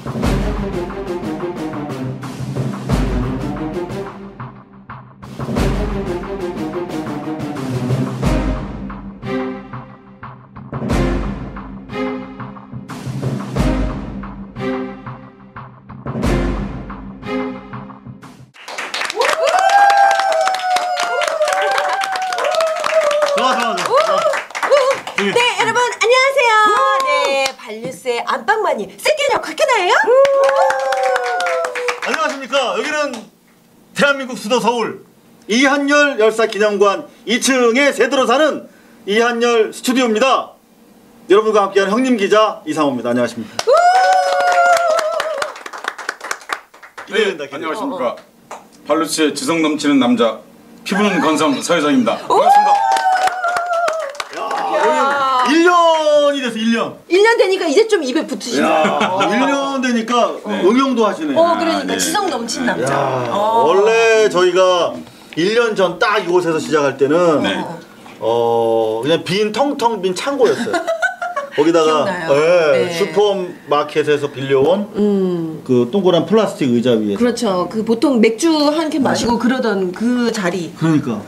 네, 여러분 안녕하세요. 네, 발뉴스의 안방마님 세끼냐 곽현아예요. 안녕하십니까. 여기는 대한민국 수도 서울 이한열 열사 기념관 2층에 새들어 사는 이한열 스튜디오입니다. 여러분과 함께하는 형님 기자 이상호입니다. 안녕하십니까. 네, 안녕하십니까. 발루스의 지성 넘치는 남자, 피부는 건섬 서혜정입니다. 반갑습니다. 1년이 돼서 1년. 1년 되니까 이제 좀 입에 붙으시네요. 1년 되니까 응용도 하시네. 그러니까 네. 지성 넘친 남자. 원래 저희가 1년 전 딱 이곳에서 시작할 때는 네. 그냥 텅텅 빈 창고였어요. 거기다가 기억나요. 네. 슈퍼마켓에서 빌려온 그 동그란 플라스틱 의자 위에. 그렇죠. 그 보통 맥주 한 캔 마시고 그러던 그 자리. 그러니까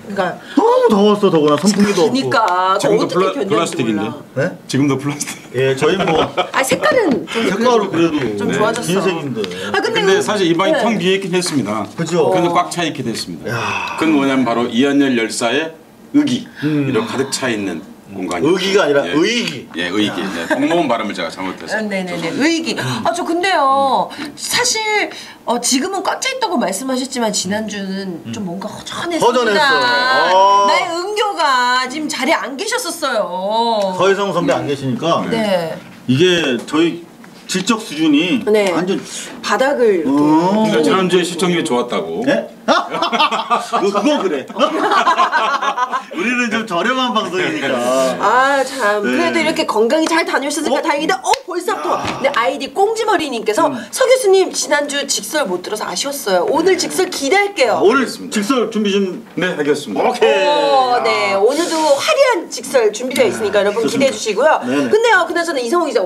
너무 더웠어. 더구나 선풍기도 없고. 그러니까 지금도 어떻게 견뎠는지 플라스틱인데? 몰라. 네? 지금도 플라스틱. 예, 저희 뭐 색깔은 좀 색깔은 그래도 좀 좋아졌어. 흰색인데. 근데 사실 입안이 네. 텅 비어 있긴 했습니다. 그죠? 근데 꽉 차 있게 됐습니다. 그건 뭐냐면 바로 이한열 열사의 의기, 이런 가득 차 있는 공간이. 의기가 아니라 예. 의기. 예, 의기. 네, 엉먹은 발음을 제가 잘못해서. 네네네. 의기. 저 근데요. 사실 지금은 꽉 차 있다고 말씀하셨지만 지난주는 좀 뭔가 허전했습니다. 허전했어요. 나의 은교가 지금 자리에 안 계셨었어요. 서혜성 선배 안 계시니까 네. 이게 저희 질적 수준이 네. 완전 바닥을 이렇게. 근데 지난주에 시청률이 좋았다고. 네? 그거 그래. 우리는 좀 저렴한 방송이니까. 참. 네. 그래도 이렇게 건강히 잘 다녀오셨으니까 다행이다. 벌써부터. 네, 아이디 꽁지머리님께서 서 교수님 지난주 직설 못 들어서 아쉬웠어요. 오늘 직설 기대할게요. 오늘 직설 준비 좀. 네, 알겠습니다. 오케이. 네, 오늘도 화려한 직설 준비되어 있으니까 여러분 기대해 주시고요. 네네. 근데요, 그나저나 이성호 기자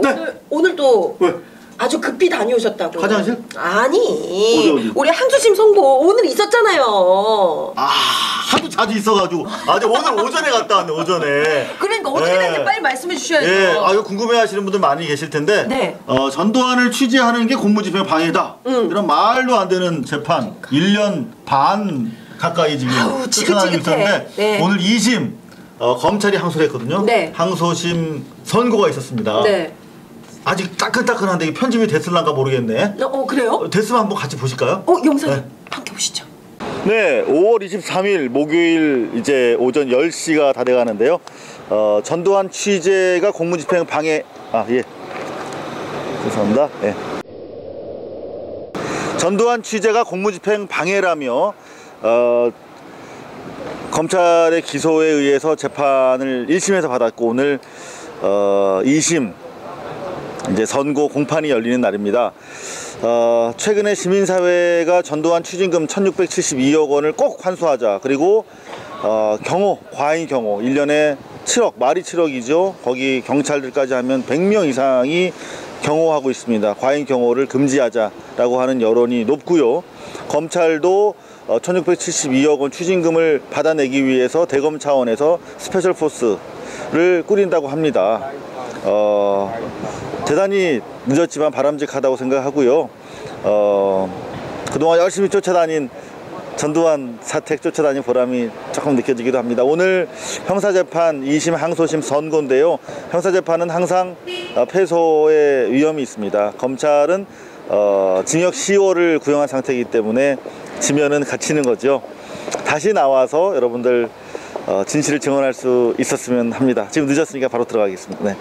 오늘 또 왜? 아주 급히 다녀오셨다고. 화장실? 아니. 어디? 우리 항소심 선고 오늘 있었잖아요. 하도 자주 있어가지고 오늘 오전에 갔다 왔네. 오전에. 그러니까 어떻게 됐는지 빨리 말씀해 주셔야죠. 예, 이거 궁금해하시는 분들 많이 계실 텐데, 네. 전두환을 취재하는 게 공무집행 방해다. 이런 말도 안 되는 재판 1년 반 가까이 지금 끝나고 있었는데, 네. 오늘 2심 검찰이 항소를 했거든요. 네. 항소심 선고가 있었습니다. 네. 아직 따끈따끈한데 이게 편집이 됐을란가 모르겠네. 그래요? 됐으면 한번 같이 보실까요? 영상 네. 함께 보시죠. 네, 5월 23일 목요일 이제 오전 10시가 다 돼가는데요. 전두환 취재가 공무집행 방해. 예. 죄송합니다. 예. 전두환 취재가 공무집행 방해라며 검찰의 기소에 의해서 재판을 1심에서 받았고 오늘 2심 이제 선고 공판이 열리는 날입니다. 최근에 시민사회가 전두환 추징금 1672억 원을 꼭 환수하자. 그리고 과잉 경호 1년에 7억, 말이 7억이죠. 거기 경찰들까지 하면 100명 이상이 경호하고 있습니다. 과잉 경호를 금지하자라고 하는 여론이 높고요. 검찰도 1672억 원 추징금을 받아내기 위해서 대검 차원에서 스페셜 포스를 꾸린다고 합니다. 대단히 늦었지만 바람직하다고 생각하고요. 그동안 열심히 쫓아다닌 전두환 사택 쫓아다닌 보람이 조금 느껴지기도 합니다. 오늘 형사재판 2심 항소심 선고인데요. 형사재판은 항상 패소의 위험이 있습니다. 검찰은 징역 10월을 구형한 상태이기 때문에 지면은 갇히는 거죠. 다시 나와서 여러분들 진실을 증언할 수 있었으면 합니다. 지금 늦었으니까 바로 들어가겠습니다. 네.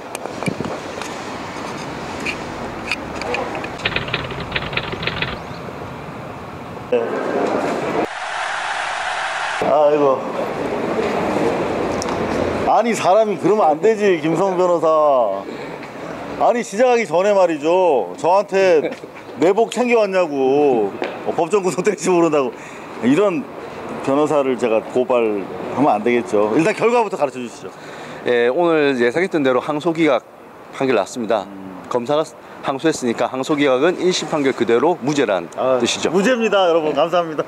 아이고. 아니 사람이 그러면 안 되지. 김성 변호사. 아니 시작하기 전에 말이죠, 저한테 내복 챙겨왔냐고, 법정 구속될지 모른다고. 이런 변호사를 제가 고발하면 안 되겠죠. 일단 결과부터 가르쳐 주시죠. 예, 오늘 예상했던 대로 항소기각 판결 났습니다. 검사가 항소했으니까 항소기각은 1심 판결 그대로 무죄란 뜻이죠. 무죄입니다, 여러분. 감사합니다.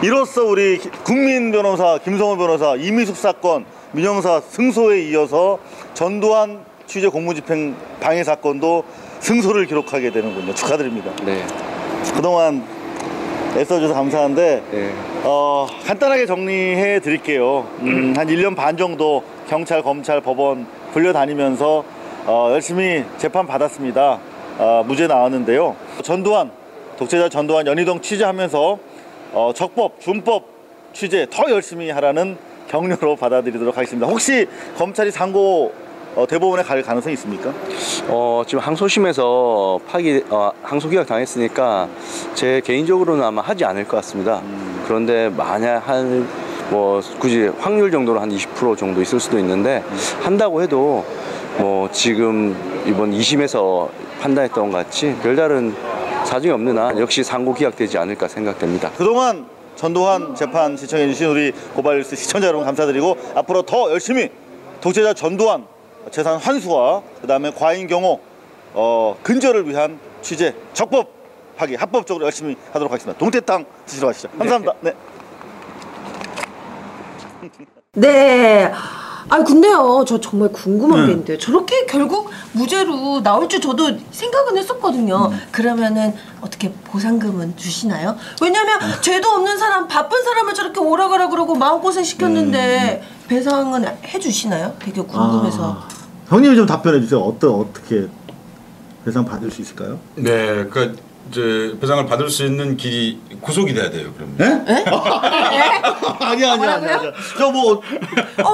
이로써 우리 국민 변호사 김성호 변호사 이미숙 사건 민형사 승소에 이어서 전두환 취재 공무집행 방해 사건도 승소를 기록하게 되는군요. 축하드립니다. 네. 그동안 애써줘서 감사한데 네. 간단하게 정리해 드릴게요. 한 1년 반 정도 경찰, 검찰, 법원 불려다니면서 열심히 재판 받았습니다. 무죄 나왔는데요. 전두환, 독재자 전두환 연희동 취재하면서 적법, 준법 취재 더 열심히 하라는 격려로 받아들이도록 하겠습니다. 혹시 검찰이 상고 대법원에 갈 가능성이 있습니까? 지금 항소심에서 항소기각 당했으니까 제 개인적으로는 아마 하지 않을 것 같습니다. 그런데 만약 굳이 확률 정도로 한 20% 정도 있을 수도 있는데 한다고 해도 지금 이번 2심에서 판단했던 것 같이 별다른 사정이 없는 한 역시 상고 기각되지 않을까 생각됩니다. 그동안 전두환 재판 시청해주신 우리 고발뉴스 시청자 여러분 감사드리고 앞으로 더 열심히 독재자 전두환 재산 환수와 그 다음에 과잉 경호 근절을 위한 취재 적법하게 합법적으로 열심히 하도록 하겠습니다. 동태탕 드시러 가시죠. 감사합니다. 네. 네. 아 근데요, 저 정말 궁금한 게 있는데 저렇게 결국 무죄로 나올 줄 저도 생각은 했었거든요. 그러면은 어떻게 보상금은 주시나요? 왜냐면 죄도 없는 사람, 바쁜 사람을 저렇게 오라가라 그러고 마음고생 시켰는데 배상은 해주시나요? 되게 궁금해서. 형님이 좀 답변해 주세요. 어떻게 배상 받을 수 있을까요? 네, 그 이제 배상을 받을 수 있는 길이 구속이 돼야 돼요. 그러면. 네? 아니야. 저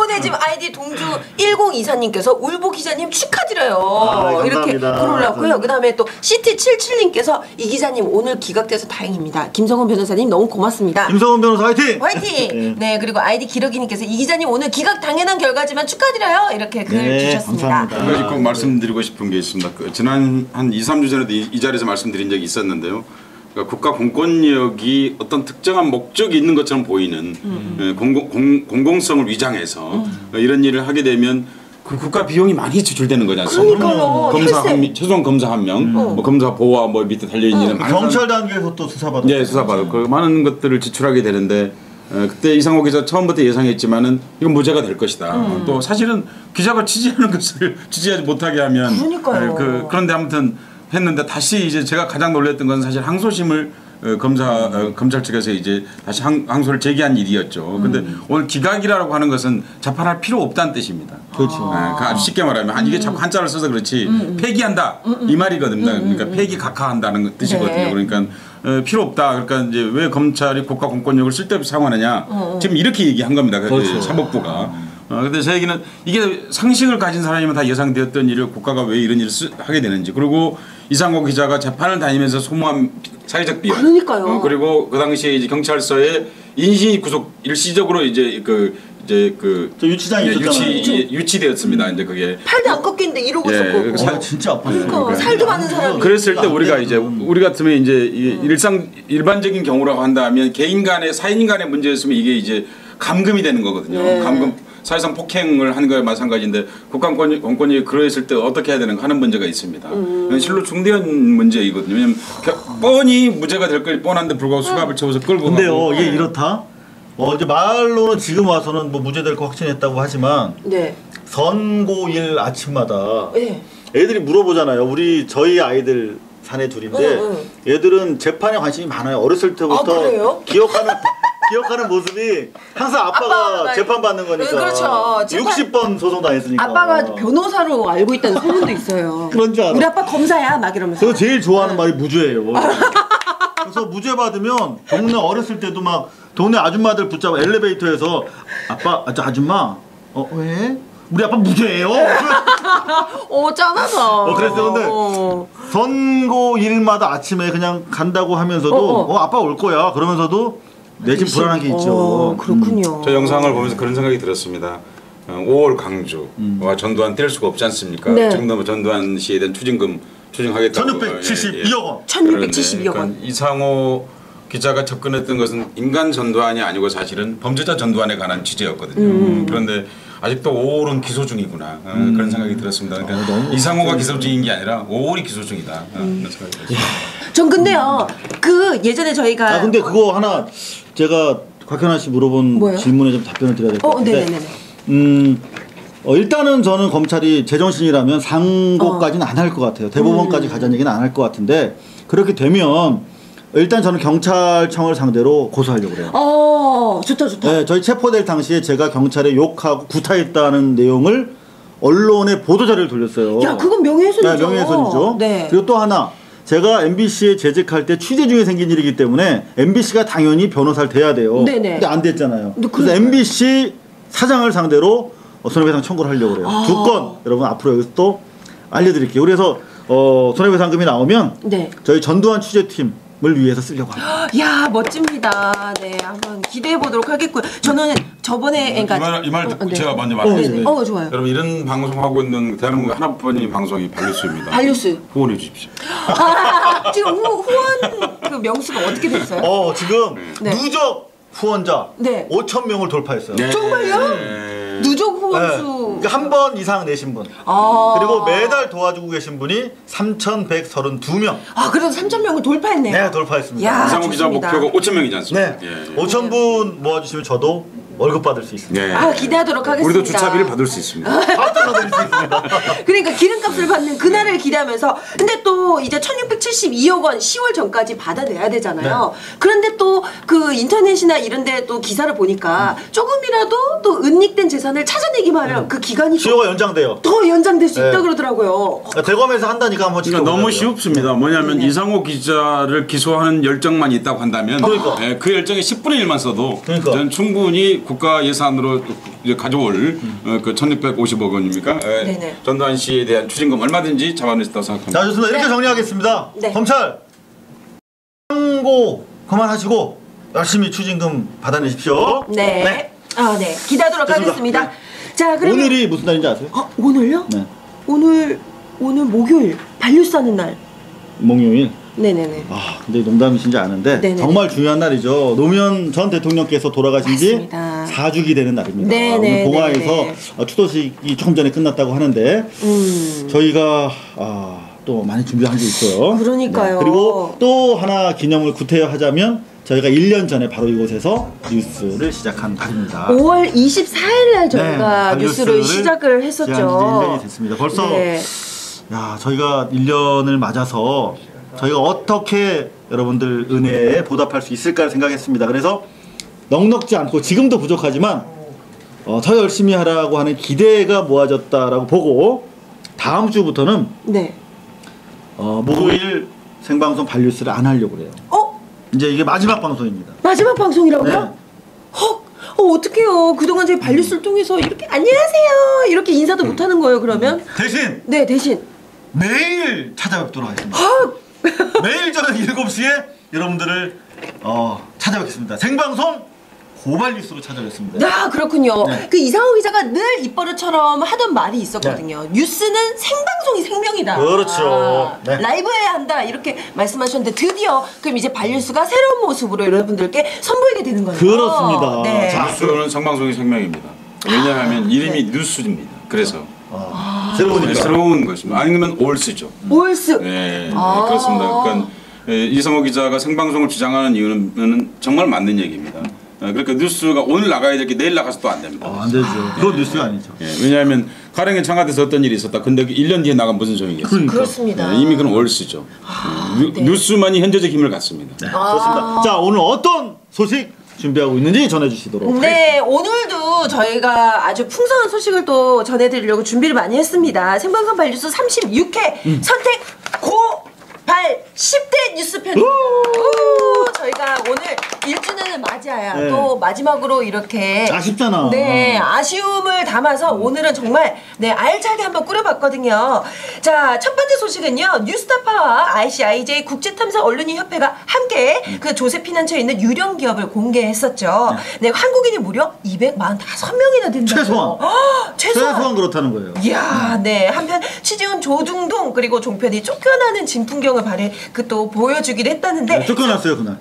네, 지금 아이디 동주 1024님께서 울보 기자님 축하드려요. 네, 이렇게 감사합니다. 글 올랐고요. 그 다음에 또 CT77님께서 이 기자님 오늘 기각돼서 다행입니다. 김성훈 변호사님 너무 고맙습니다. 김성훈 변호사 화이팅! 화이팅! 네, 그리고 아이디 기러기님께서 이 기자님 오늘 기각 당연한 결과지만 축하드려요. 이렇게 글 네, 주셨습니다. 감사합니다. 한 가지 꼭 말씀드리고 싶은 게 있습니다. 지난 한 2, 3주 전에도 이 자리에서 말씀드린 적이 있었는데요. 그러니까 국가 공권력이 어떤 특정한 목적이 있는 것처럼 보이는 공공성을 위장해서 이런 일을 하게 되면 그 국가 비용이 많이 지출되는 거지 않습니까? 그러니까요. 최소한 검사 한 명, 검사 보호와 밑에 달려있는 경찰 단계에서 또 수사받았죠. 네, 수사받고 그 많은 것들을 지출하게 되는데 그때 이상호 기자 처음부터 예상했지만은 이건 무죄가 될 것이다. 또 사실은 기자가 취재하는 것을 취재하지 못하게 하면 그러니까요. 그런데 아무튼 했는데 다시 이제 제가 가장 놀랐던 건 사실 항소심을 검찰 측에서 이제 다시 항소를 제기한 일이었죠. 근데 오늘 기각이라고 하는 것은 재판할 필요 없다는 뜻입니다. 그렇죠. 아주 쉽게 말하면 이게 자꾸 한자를 써서 그렇지 폐기한다 이 말이거든요. 그러니까 폐기 각하한다는 뜻이거든요. 네. 그러니까 필요 없다. 그러니까 이제 왜 검찰이 국가 공권력을 쓸데없이 사용하느냐. 지금 이렇게 얘기한 겁니다. 그렇죠. 사법부가. 근데 제 얘기는 이게 상식을 가진 사람이면 다 예상되었던 일을 국가가 왜 이런 일을 하게 되는지, 그리고 이상호 기자가 재판을 다니면서 소모한 사회적 비용, 그러니까요. 그리고 그 당시에 이제 경찰서에 인신이 구속 일시적으로 이제 유치장이 있었잖아요. 유치되었습니다. 이제 그게 팔도 안 꺾이는데 이러고 있었고. 진짜 아팠어요. 그러니까 살도 많은 사람이. 그랬을 때 우리가 이제 우리 같으면 이제 일반적인 경우라고 한다면 개인 간의 사인 간의 문제였으면 이게 이제 감금이 되는 거거든요. 네. 감금 사실상 폭행을 한 거에 마찬가지인데 국가 공권력이 그러했을 때 어떻게 해야 되는가 하는 문제가 있습니다. 실로 중대한 문제이거든요. 왜냐하면 뻔히 무죄가 될 걸 뻔한데 불구하고 수갑을 채워서 끌고 근데요, 가고. 이게 이렇다. 이제 말로는 지금 와서는 뭐 무죄될 거 확신했다고 하지만 네. 선고일 아침마다 네. 애들이 물어보잖아요. 저희 아이들 사내 둘인데 얘들은 재판에 관심이 많아요. 어렸을 때부터 그래요? 기억하는 모습이 항상 아빠가 재판 받는 거니까. 그렇죠. 60번 소송 당했으니까. 아빠가 변호사로 알고 있다는 소문도 있어요. 그런 줄 알아. 우리 아빠 검사야 막 이러면서. 그래서 제일 좋아하는 말이 무죄예요. 그래서 무죄 받으면 동네 어렸을 때도 막 동네 아줌마들 붙잡아 엘리베이터에서 아줌마 왜? 우리 아빠 무죄예요. 짠하다. 그랬어. 근데 선고일마다 아침에 그냥 간다고 하면서도 아빠 올 거야. 그러면서도 내심 불안한 게 있죠. 그렇군요. 저 영상을 보면서 그런 생각이 들었습니다. 5월 강주와 전두환 뗄 수가 없지 않습니까? 네. 지금도 전두환 씨에 대한 추징하겠다고 1672억 원. 1672억 원. 이상호 기자가 접근했던 것은 인간 전두환이 아니고 사실은 범죄자 전두환에 관한 취재였거든요. 그런데 아직도 5월은 기소 중이구나 그런 생각이 들었습니다. 그러니까 이상호가 기소 중인 게 아니라 5월이 기소 중이다 그런 생각이 들었습니다. 전 근데요, 그 예전에 저희가 아 근데 그거 하나 제가 곽현아 씨 물어본 뭐요? 질문에 좀 답변을 드려야 될 것 같은데. 네네네. 일단은 저는 검찰이 제정신이라면 상고까지는 안 할 것 같아요. 대법원까지 가자는 얘기는 안 할 것 같은데 그렇게 되면 일단 저는 경찰청을 상대로 고소하려고 그래요. 좋다. 네, 저희 체포될 당시에 제가 경찰에 욕하고 구타했다는 내용을 언론에 보도자료를 돌렸어요. 야, 그건 명예훼손이죠. 네, 명예훼손이죠. 네. 그리고 또 하나 제가 MBC에 재직할 때 취재 중에 생긴 일이기 때문에 MBC가 당연히 변호사를 대야 돼요. 네네. 근데 안 됐잖아요. 근데 그래서 MBC 사장을 상대로 손해배상 청구를 하려고 그래요. 두 건 여러분 앞으로 여기서 또 알려드릴게요. 그래서 손해배상금이 나오면 네. 저희 전두환 취재팀을 위해서 쓰려고 합니다. 야, 멋집니다. 네, 한번 기대해 보도록 하겠고요. 저는 저번에 그러니까 이 말 듣고 네. 제가 먼저 말씀드리겠습니다. 네네. 좋아요. 여러분 이런 방송하고 있는 대한민국 하나뿐인 방송이 발뉴스입니다. 발뉴스. 후원해 주십시오. 지금 후원 그 명수가 어떻게 됐어요? 지금 네. 누적 후원자 네. 5,000명을 돌파했어요. 정말요? 누적 후원수. 네. 한 번 이상 내신 분. 그리고 매달 도와주고 계신 분이 3,132명. 그래도 3,000명을 돌파했네요. 네, 돌파했습니다. 야, 이상호 기자 좋습니다. 목표가 5,000명이지 않습니까? 네. 5,000분 모아주시면 저도 월급 받을 수 있습니다. 네. 기대하도록 하겠습니다. 우리도 주차비를 받을 수 있습니다. 밥도 사드릴 수 있습니다. 그러니까 기름값을 받는 그날을 기대하면서 근데 또 이제 1672억 원 10월 전까지 받아내야 되잖아요. 그런데 또 그 인터넷이나 이런 데 또 기사를 보니까 조금이라도 또 은닉된 재산을 찾아내기만 하면 그 기간이 수요가 연장돼요. 더 연장될 수 네. 있다 그러더라고요. 대검에서 한다니까 한번 그러니까 지켜보자고요. 너무 쉽습니다. 뭐냐면 이상호 기자를 기소하는 열정만 있다고 한다면 그러니까. 그 열정의 10분의 1만 써도 그러니까. 저는 충분히 국가 예산으로 이제 가져올 그 1,650억 원입니까? 네네. 전두환 씨에 대한 추징금 얼마든지 잡아낼 수 있다고 생각합니다. 자, 좋습니다. 이렇게 네. 정리하겠습니다. 네. 검찰 상고 그만하시고 열심히 추징금 받아내십시오. 네. 네. 기대하도록 좋습니다. 하겠습니다. 네. 자, 그러면 오늘이 무슨 날인지 아세요? 오늘요? 네. 오늘 목요일 반류스 하는 날. 목요일. 네네네. 근데 농담이신지 아는데 네네. 정말 중요한 날이죠. 노무현 전 대통령께서 돌아가신 지 맞습니다. 4주기 되는 날입니다. 네네, 오늘 봉화에서 네네. 추도식이 조금 전에 끝났다고 하는데 저희가 또 많이 준비한 게 있어요. 그러니까요. 그리고 또 하나 기념을 구태하자면 저희가 1년 전에 바로 이곳에서 뉴스를 시작한 날입니다. 5월 24일 날 저희가 네, 뉴스를 시작을 했었죠. 시작한 지 1년이 됐습니다. 벌써 네. 저희가 1년을 맞아서 저희가 어떻게 여러분들 은혜에 보답할 수 있을까 생각했습니다. 그래서 넉넉지 않고 지금도 부족하지만 더 열심히 하라고 하는 기대가 모아졌다라고 보고 다음 주부터는 네. 목요일 생방송 반뉴스를 안 하려고 그래요. 이제 이게 마지막 방송입니다. 마지막 방송이라고요? 네. 어떡해요. 그동안 저희 반뉴스를 통해서 이렇게 안녕하세요 이렇게 인사도 못하는 거예요. 그러면 대신 네, 대신 매일 찾아뵙도록 하겠습니다. 매일 저녁 7시에 여러분들을 찾아뵙겠습니다. 생방송 고발 뉴스로 찾아뵙습니다. 그렇군요. 네. 그 이상호 기자가 늘 입버릇처럼 하던 말이 있었거든요. 뉴스는 생방송이 생명이다. 그렇죠. 네. 라이브해야 한다 이렇게 말씀하셨는데 드디어 그럼 이제 반뉴스가 새로운 모습으로 여러분들께 선보이게 되는 거예요. 그렇습니다. 네. 자, 뉴스는 생방송이 생명입니다. 왜냐하면 이름이 뉴스입니다. 그래서 새로운 것입니다. 아니면 올스죠. 올스. 네, 그렇습니다. 그러니까 이상호 기자가 생방송을 주장하는 이유는 정말 맞는 얘기입니다. 그러니까 뉴스가 오늘 나가야 될 게 내일 나가서 또 안 됩니다. 안 되죠. 그건 뉴스가 아니죠. 왜냐하면 가령의 청와대에서 어떤 일이 있었다. 근데 1년 뒤에 나가면 무슨 소용이겠어요? 그렇습니다. 이미 그건 올스죠. 네. 뉴스만이 현재적 힘을 갖습니다. 네, 좋습니다. 자, 오늘 어떤 소식 준비하고 있는지 전해주시도록 네, 오늘도 저희가 아주 풍성한 소식을 또 전해드리려고 준비를 많이 했습니다. 생방송 발뉴스 36회 선택 고발 10대 뉴스편입니다. 저희가 오늘 1주년을 맞이하여 네. 또 마지막으로 이렇게 아쉽잖아. 네, 아쉬움을 담아서 오늘은 정말 알차게 한번 꾸려봤거든요. 자, 첫 번째 소식은요. 뉴스타파와 ICIJ 국제탐사 언론인 협회가 함께 그 조세 피난처에 있는 유령 기업을 공개했었죠. 네, 한국인이 무려 245명이나 된다고. 최소한 그렇다는 거예요. 이야, 네. 한편 취재원 조중동 그리고 종편이 쫓겨나는 진풍경을 그 또 보여주기도 했다는데 쫓겨났어요 그날.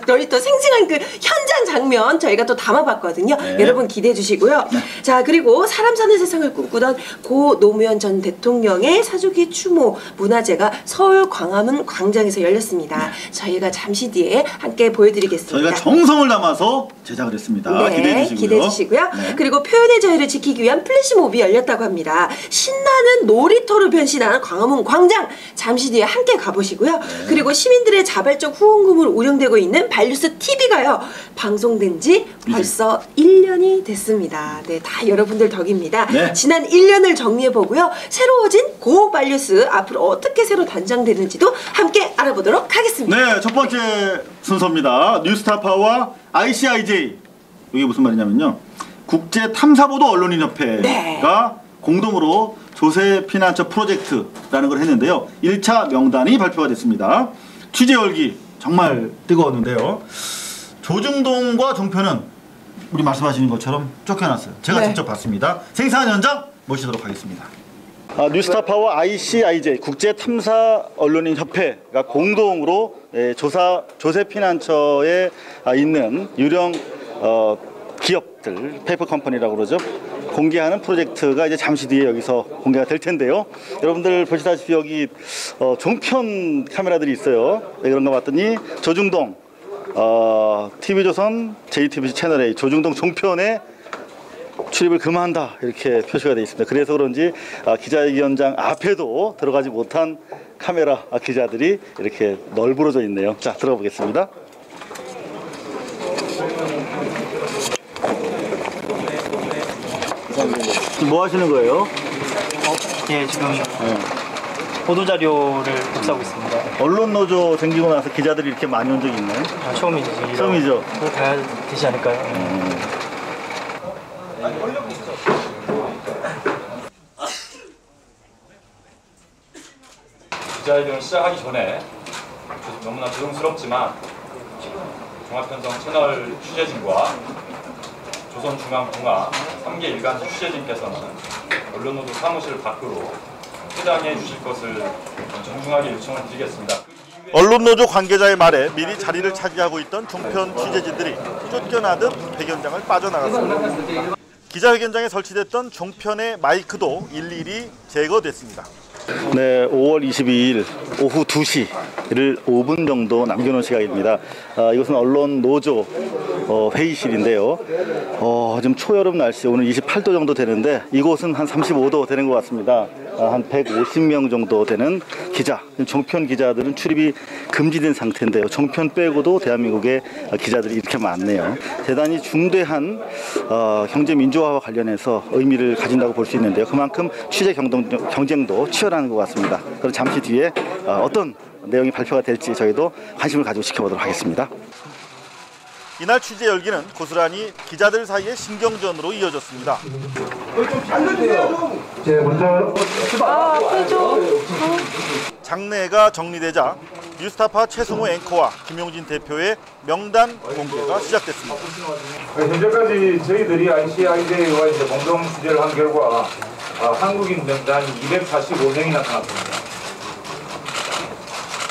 저희 또 생생한 그 현장 장면 저희가 또 담아봤거든요. 네. 여러분 기대해 주시고요. 자, 그리고 사람 사는 세상을 꿈꾸던 고 노무현 전 대통령의 사주기 추모 문화제가 서울 광화문 광장에서 열렸습니다. 저희가 잠시 뒤에 함께 보여드리겠습니다. 저희가 정성을 담아서 제작을 했습니다. 네, 기대해 주시고요. 기대해 주시고요. 네. 그리고 표현의 자유를 지키기 위한 플래시몹이 열렸다고 합니다. 신나는 놀이터로 변신한 광화문 광장 잠시 뒤에 함께 가보시고요. 그리고 시민들의 자발적 후원금으로 운영되고 있는 발뉴스 TV가요 방송된 지 벌써 1년이 됐습니다. 네, 다 여러분들 덕입니다. 네. 지난 1년을 정리해보고요. 새로워진 고 발뉴스 앞으로 어떻게 새로 단장되는지도 함께 알아보도록 하겠습니다. 네, 첫 번째 순서입니다. 뉴스타파와 ICIJ. 이게 무슨 말이냐면요. 국제탐사보도 언론인협회가 네. 공동으로 조세 피난처 프로젝트라는 걸 했는데요. 1차 명단이 발표가 됐습니다. 취재 열기 정말 뜨거웠는데요. 조중동과 종편은 우리 말씀하시는 것처럼 쫓겨났어요. 제가 네. 직접 봤습니다. 생산 현장 모시도록 하겠습니다. 뉴스타파와 ICIJ 국제탐사 언론인 협회가 공동으로 조세 피난처에 있는 유령 기업들 페이퍼 컴퍼니라고 그러죠. 공개하는 프로젝트가 이제 잠시 뒤에 여기서 공개가 될 텐데요. 여러분들 보시다시피 여기 종편 카메라들이 있어요. 왜 그런가 봤더니 조중동 TV조선 JTBC 채널A 조중동 종편에 출입을 금한다 이렇게 표시가 되어 있습니다. 그래서 그런지 기자회견장 앞에도 들어가지 못한 카메라 기자들이 이렇게 널브러져 있네요. 자, 들어가 보겠습니다. 지금 뭐 하시는 거예요? 예, 지금 보도자료를 복사하고 있습니다. 언론노조 생기고 나서 기자들이 이렇게 많이 온 적이 있나요? 처음이죠. 처음이죠. 그거 가야 되지 않을까요? 기자회견을 시작하기 전에 너무나 죄송스럽지만 종합편성 채널 취재진과 조선중앙통화 3개 일간지 취재진께서는 언론노조 사무실 밖으로 퇴장해 주실 것을 정중하게 요청을 드리겠습니다. 언론노조 관계자의 말에 미리 자리를 차지하고 있던 종편 취재진들이 쫓겨나듯 회견장을 빠져나갔습니다. 기자회견장에 설치됐던 종편의 마이크도 일일이 제거됐습니다. 네, 5월 22일 오후 2시를 5분 정도 남겨놓은 시각입니다. 이것은 언론노조 회의실인데요. 지금 초여름 날씨 오늘 28도 정도 되는데 이곳은 한 35도 되는 것 같습니다. 한 150명 정도 되는 기자, 종편 기자들은 출입이 금지된 상태인데요. 종편 빼고도 대한민국에 기자들이 이렇게 많네요. 대단히 중대한 경제 민주화와 관련해서 의미를 가진다고 볼 수 있는데요. 그만큼 취재 경쟁도 치열한 것 같습니다. 그럼 잠시 뒤에 어떤 내용이 발표가 될지 저희도 관심을 가지고 지켜보도록 하겠습니다. 이날 취재 열기는 고스란히 기자들 사이의 신경전으로 이어졌습니다. 장례가 정리되자 뉴스타파 최승호 앵커와 김용진 대표의 명단 공개가 시작됐습니다. 현재까지 저희들이 ICIJ와 이제 공동 취재를 한 결과 한국인 명단이 245명이 나타났습니다.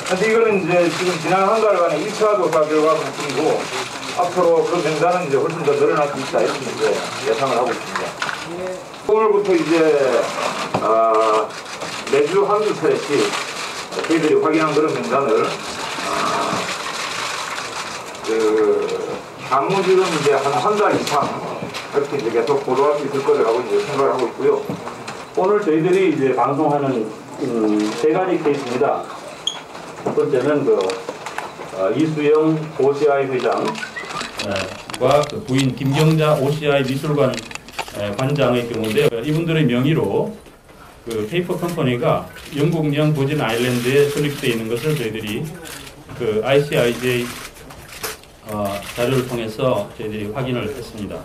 근데 이거는 이제 지금 지난 한 달간의 1차 조사 결과 분석이고 앞으로 그 명단은 이제 훨씬 더 늘어날 수 있다 이렇게 이제 예상을 하고 있습니다. 오늘부터 이제 매주 한두 차례씩 저희들이 확인한 그런 명단을 향후 지금 이제 한 달 이상 이렇게 이제 계속 보도할 수 있을 거라고 이제 생각을 하고 있고요. 오늘 저희들이 이제 방송하는 세 가지 케이스입니다. 첫 번째는 이수영 OCI 회장 과 그 부인 김경자 OCI 미술관 관장의 경우인데요. 이분들의 명의로 그 페이퍼 컴퍼니가 영국령 버진 아일랜드에 설립되어 있는 것을 저희들이 그 ICIJ 자료를 통해서 저희들이 확인을 했습니다.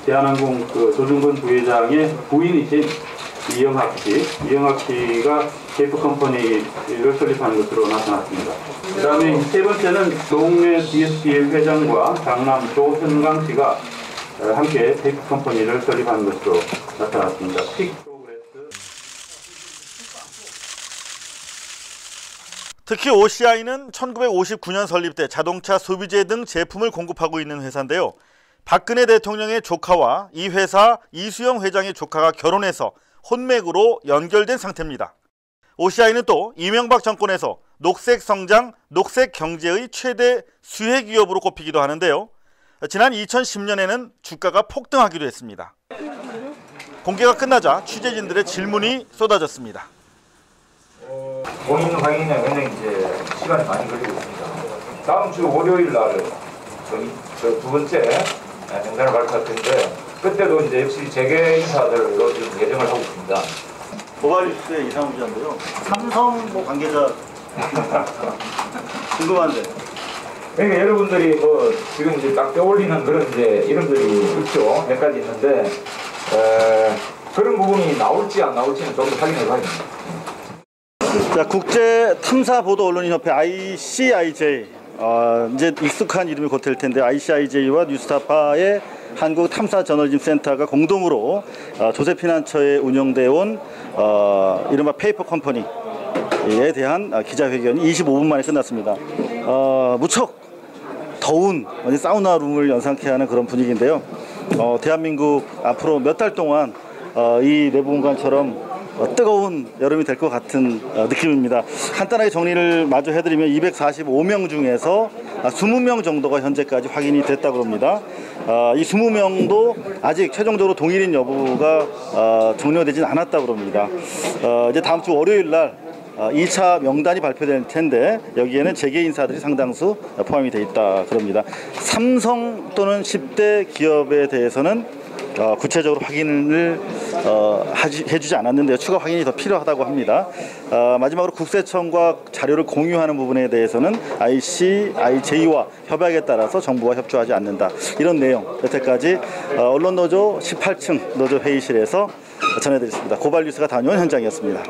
대한항공 조중근 부회장의 부인이신 이영학 씨가 페이퍼 컴퍼니를 설립하는 것으로 나타났습니다. 그 다음에 세 번째는 동래 DSP의 회장과 장남 조현강 씨가 함께 페이퍼 컴퍼니를 설립하는 것으로 나타났습니다. 특히 OCI는 1959년 설립돼 자동차, 소비재 등 제품을 공급하고 있는 회사인데요. 박근혜 대통령의 조카와 이 회사 이수영 회장의 조카가 결혼해서 혼맥으로 연결된 상태입니다. OCI는 또 이명박 정권에서 녹색 성장, 녹색 경제의 최대 수혜 기업으로 꼽히기도 하는데요. 지난 2010년에는 주가가 폭등하기도 했습니다. 공개가 끝나자 취재진들의 질문이 쏟아졌습니다. 본인 확인에 굉장히 이제 시간이 많이 걸리고 있습니다. 다음 주 월요일 날 두 번째 명단을 발표할 텐데 그때도 이제 역시 재계 인사들로 지금 예정을 하고 있습니다. 고발뉴스의 이상훈 기자인데요. 삼성 뭐 관계자 궁금한데. 그러니까 여러분들이 뭐 지금 이제 딱 떠올리는 그런 이제 이름들이 있죠. 몇 가지 있는데 그런 부분이 나올지 안 나올지는 좀 더 확인해 봐야겠습니다. 자, 국제 탐사 보도 언론인 협회 ICIJ 이제 익숙한 이름이 곧 될 텐데 ICIJ와 뉴스타파의 한국 탐사 저널리즘 센터가 공동으로 조세피난처에 운영되어 온 이른바 페이퍼 컴퍼니에 대한 기자회견이 25분 만에 끝났습니다. 무척 더운 사우나 룸을 연상케 하는 그런 분위기인데요. 대한민국 앞으로 몇 달 동안 이 내부 공간처럼 뜨거운 여름이 될 것 같은 느낌입니다. 간단하게 정리를 마저 해드리면 245명 중에서 20명 정도가 현재까지 확인이 됐다고 합니다. 이 20명도 아직 최종적으로 동일인 여부가 정리되진 않았다고 합니다. 이제 다음 주 월요일 날 2차 명단이 발표될 텐데 여기에는 재계 인사들이 상당수 포함이 돼 있다 그럽니다. 삼성 또는 10대 기업에 대해서는 구체적으로 확인을 해주지 않았는데요. 추가 확인이 더 필요하다고 합니다. 마지막으로 국세청과 자료를 공유하는 부분에 대해서는 ICIJ와 협약에 따라서 정부와 협조하지 않는다. 이런 내용 여태까지 언론노조 18층 노조 회의실에서 전해드렸습니다. 고발뉴스가 다녀온 현장이었습니다.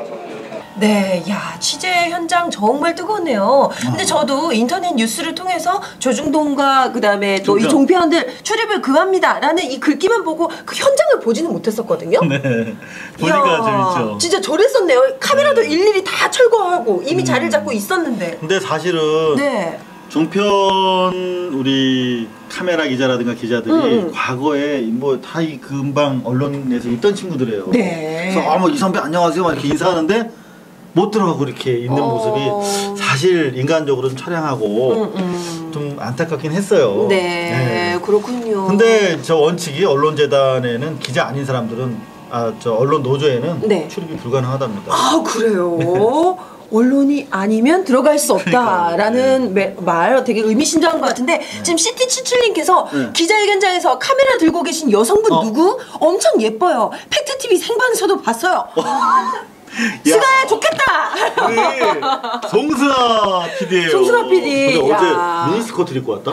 네, 야, 취재 현장 정말 뜨거웠네요. 근데 저도 인터넷 뉴스를 통해서 조중동과 그다음에 또 이 종편들 출입을 금합니다라는 이 글귀만 보고 그 현장을 보지는 못했었거든요. 네, 보니까 재밌죠. 진짜 저랬었네요. 카메라도 일일이 다 철거하고 이미 자리를 잡고 있었는데. 근데 사실은 네. 종편 우리 카메라 기자라든가 기자들이 과거에 뭐 다 이 금방 언론에서 있던 친구들이에요. 네. 그래서 뭐 이 선배 안녕하세요 막 이렇게 인사하는데 못 들어가고 이렇게 있는 모습이 사실 인간적으로는 처량하고 좀 안타깝긴 했어요. 네, 그렇군요. 근데 저 원칙이 언론재단에는 기자 아닌 사람들은 저 언론 노조에는 네. 출입이 불가능하답니다. 아, 그래요? 언론이 아니면 들어갈 수 없다라는 말 되게 의미심장한 것 같은데 지금 CT77님께서 기자회견장에서 카메라 들고 계신 여성분 누구? 엄청 예뻐요. 팩트TV 생방에서도 봤어요. 수가야 좋겠다. 우리 송수아 PD예요. 송수아 PD. 근데 어제 야. 미니스커트 입고 왔다?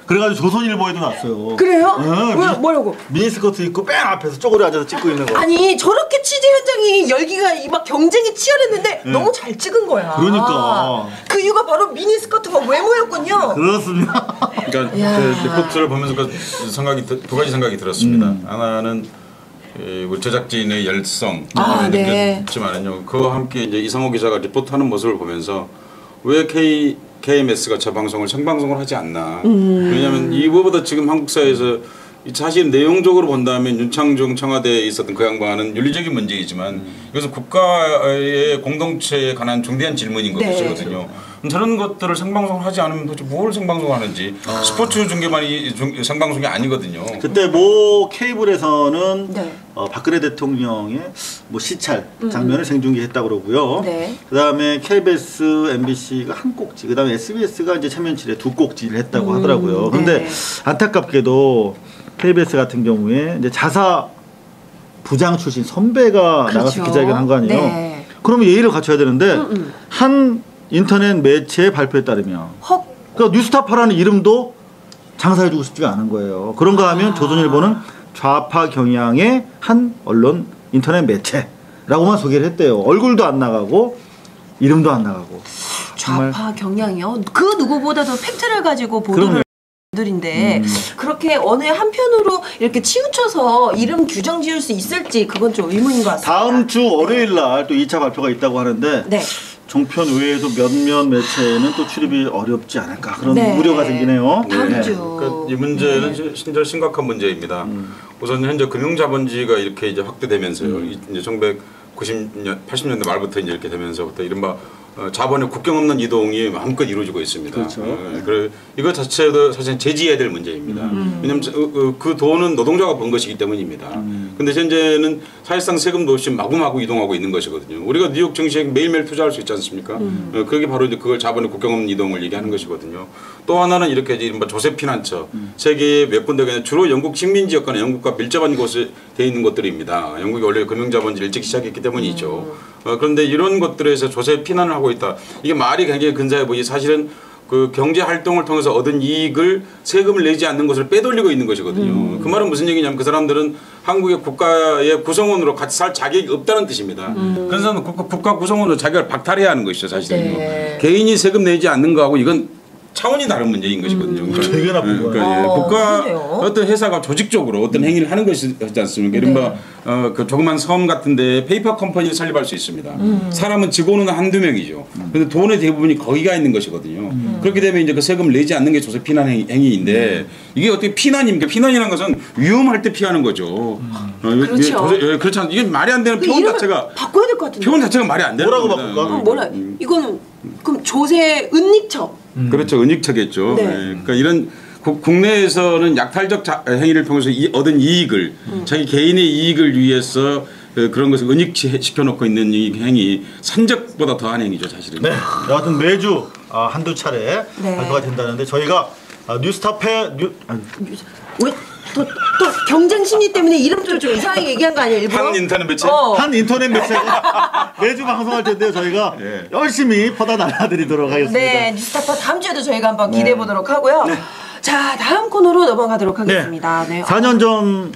그래가지고 조선일보에도 났어요. 그래요? 네, 뭐라고? 미니스커트 입고 뺑 앞에서 쪼그려 앉아서 찍고 있는 거. 아니 저렇게 취재 현장이 열기가 막 경쟁이 치열했는데 너무 잘 찍은 거야. 그러니까. 그 이유가 바로 미니스커트가 외모였군요. 그렇습니다. 그러니까 리포트를 보면서 두 가지 생각이 들었습니다. 하나는 우리 제작진의 열성 네. 느꼈지만은요. 그와 함께 이제 이상호 기자가 리포트하는 모습을 보면서 왜 KMS가 저 방송을 생방송을 하지 않나. 왜냐하면 이거보다 지금 한국 사회에서 사실 내용적으로 본다면 윤창중 청와대에 있었던 그 양반은 윤리적인 문제이지만 이것은 국가의 공동체에 관한 중대한 질문인 것이거든요. 저런 것들을 생방송을 하지 않으면 도대체 뭘 생방송하는지 스포츠 중계만이 생방송이 아니거든요. 그때 모 케이블에서는 박근혜 대통령의 뭐 시찰 장면을 생중계했다고 그러고요. 그다음에 KBS, MBC가 한 꼭지, 그다음에 SBS가 이제 체면치레 두 꼭지를 했다고 하더라고요. 그런데 안타깝게도 KBS 같은 경우에 이제 자사 부장 출신 선배가 나가서 기자회견한 거 아니에요. 그러면 예의를 갖춰야 되는데 한 인터넷 매체의 발표에 따르면 그러니까 뉴스타파라는 이름도 장사해주고 싶지가 않은 거예요. 그런가 하면 조선일보는 좌파 경향의 한 언론 인터넷 매체라고만 소개를 했대요. 얼굴도 안 나가고 이름도 안 나가고. 좌파 경향이요? 그 누구보다도 팩트를 가지고 보도를 들인데 그렇게 어느 한편으로 이렇게 치우쳐서 이름 규정 지을 수 있을지 그건 좀 의문인 것 같습니다. 다음 주 월요일 날 또 2차 발표가 있다고 하는데 종편 외에도 몇몇 매체에는 또 출입이 어렵지 않을까 그런 네. 우려가 생기네요. 다음 주. 그러니까 이 문제는 진짜 심각한 문제입니다. 우선 현재 금융자본주의가 이렇게 이제 확대되면서요. 이제 1990년, 80년대 말부터 이제 이렇게 되면서부터 이른바 자본의 국경 없는 이동이 마음껏 이루어지고 있습니다. 그렇죠. 그래 이거 자체도 사실 제지해야 될 문제입니다. 왜냐하면 그 돈은 노동자가 번 것이기 때문입니다. 근데 현재는 사실상 세금도 없이 마구마구 이동하고 있는 것이거든요. 우리가 뉴욕 증시에 매일매일 투자할 수 있지 않습니까? 그게 바로 이제 그걸 자본의 국경 없는 이동을 얘기하는 것이거든요. 또 하나는 이렇게 이른바 조세 피난처 세계에 몇 군데가 주로 영국 식민 지역과는 영국과 밀접한 곳에 돼 있는 것들입니다. 영국이 원래 금융자본주의 일찍 시작했기 때문이죠. 그런데 이런 것들에서 조세 피난을 하고 있다. 이게 말이 굉장히 근사해 보이 사실은 그 경제 활동을 통해서 얻은 이익을 세금을 내지 않는 것을 빼돌리고 있는 것이거든요. 그 말은 무슨 얘기냐면 그 사람들은 한국의 국가의 구성원으로 같이 살 자격이 없다는 뜻입니다. 그래서 국가 구성원으로 자격을 박탈해야 하는 것이죠, 사실은. 네. 개인이 세금 내지 않는 거하고 이건 차원이 다른 문제인 것이거든요. 되게 나쁜 거예요. 그러니까 국가 그러네요. 어떤 회사가 조직적으로 어떤 행위를 하는 것이지 않습니까? 이른바 그 조그만 섬 같은데 페이퍼 컴퍼니를 설립할 수 있습니다. 사람은 직원은 한두 명이죠. 그런데 돈의 대부분이 거기가 있는 것이거든요. 그렇게 되면 이제 그 세금을 내지 않는 게 조세 피난 행위인데 이게 어떻게 피난입니까? 피난이라는 것은 위험할 때 피하는 거죠. 그렇죠. 그렇지 않 이게 말이 안 되는 표현 자체가 바꿔야 될 것 같은데. 표현 자체가 말이 안 되는 뭐라고 겁니다. 바꿀까? 뭐라? 이거는 그럼 조세 은닉처. 그렇죠. 은닉처겠죠. 네. 예, 그러니까 이런 국내에서는 약탈적 행위를 통해서 얻은 이익을 자기 개인의 이익을 위해서 그런 것을 은닉시켜놓고 있는 이 행위 산적보다 더한 행위죠, 사실은. 네. 여하튼 매주 한두 차례 네. 발표가 된다는데 저희가 뉴스타페 왜 또 경쟁 심리 때문에 이름도 좀 이상하게 얘기한 거 아니에요, 일부러? 한 인터넷 매체? 한 인터넷 매체가 매주 방송할 텐데요. 저희가 예. 열심히 퍼다 날라드리도록 하겠습니다. 네, 뉴스타파 다음 주에도 저희가 한번 기대해 보도록 하고요. 자, 다음 코너로 넘어가도록 하겠습니다. 네. 4년 전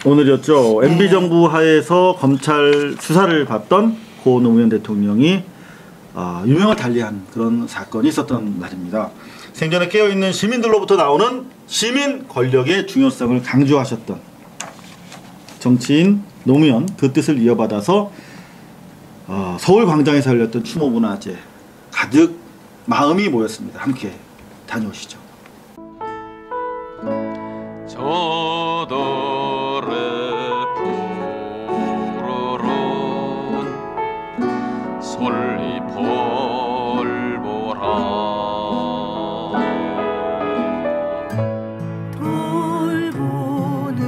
오늘이었죠. MB 정부 하에서 검찰 수사를 받던 고 노무현 대통령이 유명을 달리한 그런 사건이 있었던 날입니다. 생전에 깨어있는 시민들로부터 나오는 시민 권력의 중요성을 강조하셨던 정치인 노무현 그 뜻을 이어받아서 서울 광장에서 열렸던 추모 문화제 가득 마음이 모였습니다. 함께 다녀오시죠. 저들의 푸르른 솔잎벌보라 돌보는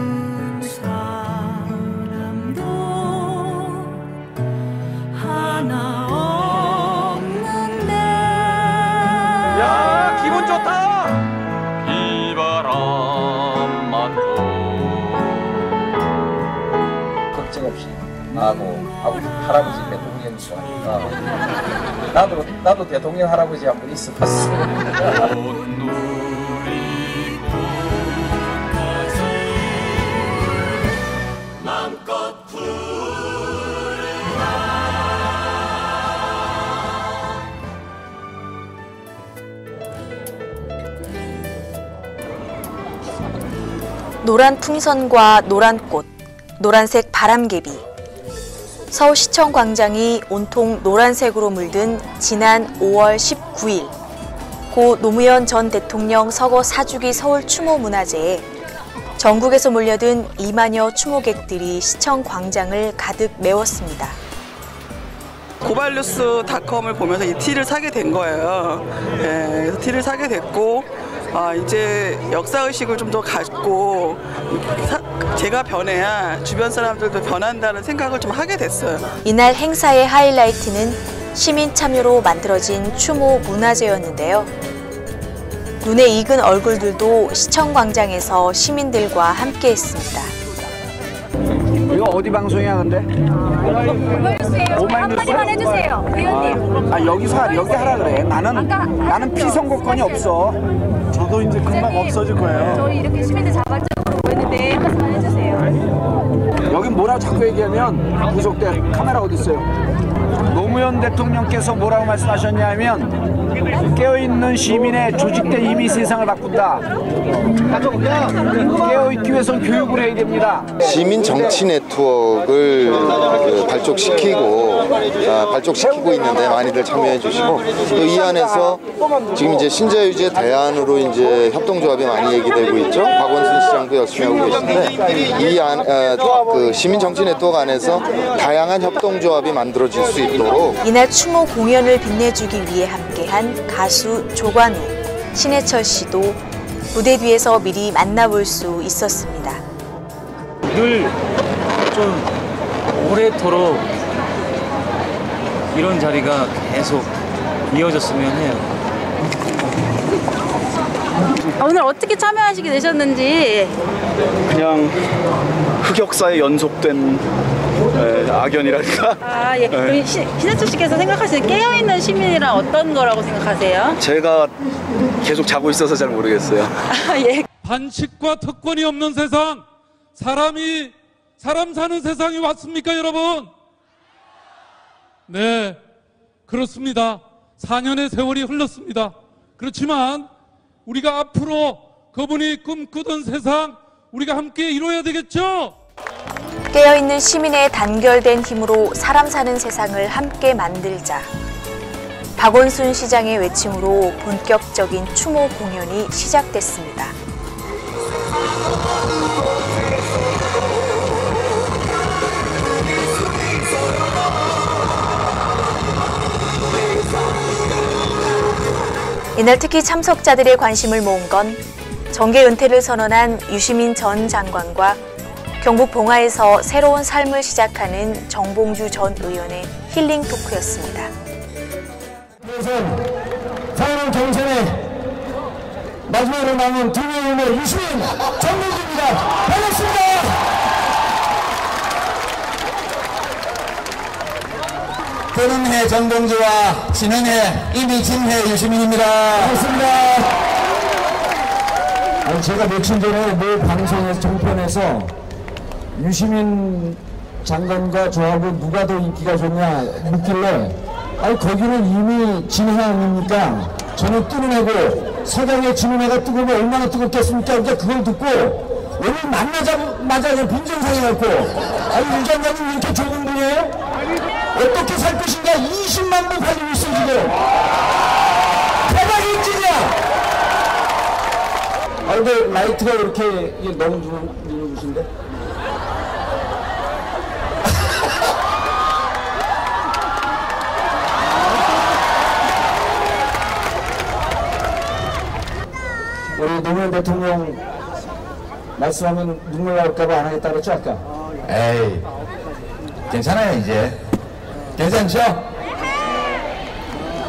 사람도 하나 없는데 야 기분 좋다 비바람만 걱정 없이 나하고 아버지 할아버지 대통령이니까 나도 대통령 할아버지 한번 있어봤어. 노란 풍선과 노란 꽃, 노란색 바람개비. 서울시청 광장이 온통 노란색으로 물든 지난 5월 19일 고 노무현 전 대통령 서거 4주기 서울 추모 문화제에 전국에서 몰려든 2만여 추모객들이 시청 광장을 가득 메웠습니다. 고발뉴스닷컴을 보면서 이 티를 사게 된 거예요. 네, 그래서 티를 사게 됐고 이제 역사의식을 좀 더 갖고 제가 변해야 주변 사람들도 변한다는 생각을 좀 하게 됐어요. 이날 행사의 하이라이트는 시민 참여로 만들어진 추모 문화제였는데요. 눈에 익은 얼굴들도 시청 광장에서 시민들과 함께했습니다. 이거 어디 방송이야 근데? 한마디만 해주세요, 의원님. 여기 하라 그래. 나는 피선거권이 없어. 저도 이제 금방 없어질 거예요. 저희 이렇게 시민들 자발적으로 모였는데 한 말씀만 해주세요. 여기 뭐라고 자꾸 얘기하면 구속돼. 카메라 어디 있어요? 노무현 대통령께서 뭐라고 말씀하셨냐면 깨어있는 시민의 조직된 이미 세상을 바꾼다. 깨어있기 위해서는 교육을 해야 됩니다. 시민 정치 네트워크를 발족시키고 있는데 많이들 참여해 주시고 또 이 안에서 지금 이제 신자유주의 대안으로 이제 협동조합이 많이 얘기되고 있죠. 박원순 시장도 열심히 하고 계신데 그 시민 정치 네트워크 안에서 다양한 협동조합이 만들어질 수 있도록 이날 추모 공연을 빛내주기 위해 함께한 가수 조관우, 신해철 씨도 무대 뒤에서 미리 만나볼 수 있었습니다. 늘 좀 오래도록 이런 자리가 계속 이어졌으면 해요. 오늘 어떻게 참여하시게 되셨는지. 그냥 흑역사의 연속된 악연이랄까? 아, 예. 그럼 신해철 씨께서 생각하시는 깨어있는 시민이란 어떤 거라고 생각하세요? 제가 계속 자고 있어서 잘 모르겠어요. 아, 예. 반칙과 특권이 없는 세상, 사람 사는 세상이 왔습니까, 여러분? 네, 그렇습니다. 4년의 세월이 흘렀습니다. 그렇지만 우리가 앞으로 그분이 꿈꾸던 세상 우리가 함께 이뤄야 되겠죠? 깨어있는 시민의 단결된 힘으로 사람 사는 세상을 함께 만들자. 박원순 시장의 외침으로 본격적인 추모 공연이 시작됐습니다. 이날 특히 참석자들의 관심을 모은 건 정계 은퇴를 선언한 유시민 전 장관과 경북 봉화에서 새로운 삶을 시작하는 정봉주 전 의원의 힐링 토크였습니다. 사람 경선에 마지막으로 남은 두 명의 유시민 정봉주입니다. 반갑습니다. 보는 해 정봉주와 지는 해 이미진해 유시민입니다. 반갑습니다. 아니, 제가 며칠 전에 모 방송에서 정편에서 유시민 장관과 저하고 누가 더 인기가 좋냐 묻길래 아니 거기는 이미 진해 아닙니까? 저는 뜨는 애고 서장에 지는 애가 뜨거우면 얼마나 뜨겁겠습니까? 그러니까 그걸 듣고 오늘 만나자마자 빈정상해갖고 아니 유 장관님 이렇게 좋은 분이에요? 어떻게 살 것인가 20만 분 팔리고 있어 지금. 대박 인지냐? 아 근데 라이트가 이렇게 너무 누르신데? 우리 노무현 대통령 말씀하면 눈물 나올까봐 안 하겠다 그랬죠 아까? 에이 괜찮아요 이제. 괜찮죠?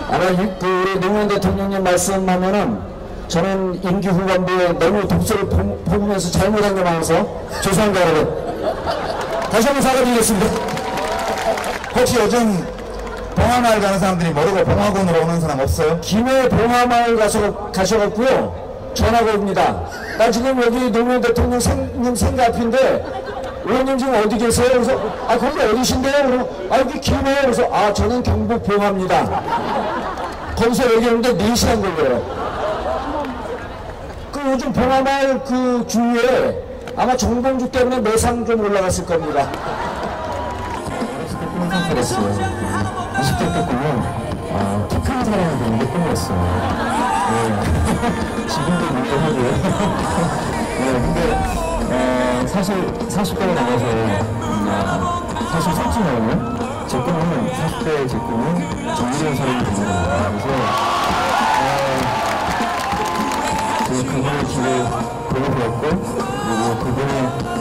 아마 우리 노무현 대통령님 말씀하면은 저는 임기 후반부에 너무 독서를 뽑으면서 잘못한 게 많아서 죄송합니다 여러분. 다시 한번 사과드리겠습니다. 혹시 요즘 봉화마을 가는 사람들이 모르고 봉화군으로 오는 사람 없어요? 김해 봉화마을 가셔갖고요 전화가 옵니다. 나 지금 여기 노무현 대통령 생가 앞인데 의원님 지금 어디 계세요? 그래서 아 거기 어디신데요? 그러면 아 여기 김해요. 그래서 아 저는 경북 봉화입니다. 거기서 여기 오는데 4시간 걸려요. 그 요즘 봉화마을 그 주위에 아마 정봉주 때문에 매상 좀 올라갔을 겁니다. 어렸을 때 꿈을 상상했어요. 20대 때 꿈은 착한 사람이 되는 게 꿈이었어요. 네. 지금도 물론하고요. 네, 근데 사실 40대가 나가서 사실 솔직히말하면 제 꿈은 40대 제 꿈은 정의로운 사람이 되는 겁니다. 그래서 그분의 길을 보고 배웠고 그리고 그분의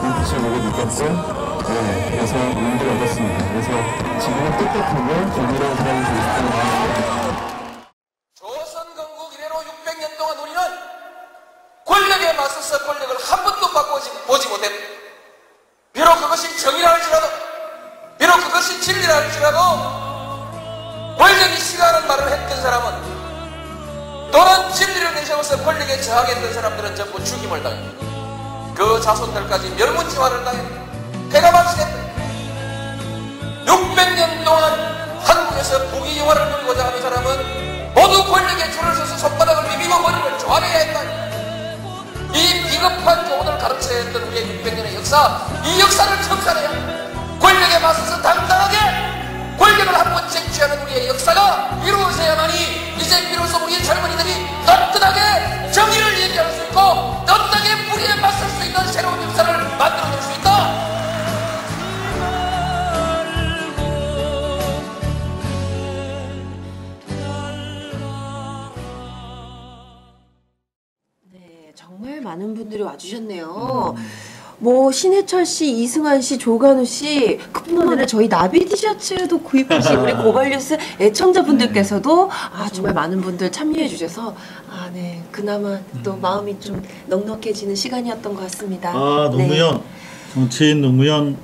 눈빛을 보고 느꼈고 그래서 용기를 얻었습니다. 그래서 지금은 똑똑하고 정의로운 사람이 되고 싶다는 마음입니다. 조선 건국 이래로 600년 동안 우리는 권력에 맞서서 권력을 한 번도 바꿔보지 못했다. 비록 그것이 정의라 할지라도, 비록 그것이 진리라 할지라도 권력이 싫어하는 말을 했던 사람은 또는 진리를 내세워서 권력에 저항했던 사람들은 전부 죽임을 당했다. 그 자손들까지 멸문지화를 당했다. 폐가 발생했다. 600년 동안 한국의 하면서 부귀영화를 누리고자 하는 사람은 모두 권력에 줄을 서서 손바닥을 비비고 머리를 조아려야 한다. 이 비겁한 교훈을 가르쳐야 했던 우리의 600년의 역사, 이 역사를 청산해야 권력에 맞서서 당당하게 권력을 한번 쟁취하는 우리의 역사가 이루어져야만이 이제 비로소 우리의 젊은이들이 떳떳하게 정의를 얘기할 수 있고 떳떳하게 불의에 맞설 수 있는 새로운 역사를 만들어낼 수 있다. 네, 정말 많은 분들이 와주셨네요. 뭐 신해철 씨, 이승환 씨, 조관우 씨, 그뿐만 아니라 저희 나비 티셔츠도 구입하신 우리 고발뉴스 애청자분들께서도 정말 많은 분들 참여해 주셔서 네, 그나마 또 마음이 좀 넉넉해지는 시간이었던 것 같습니다. 노무현, 정치인 노무현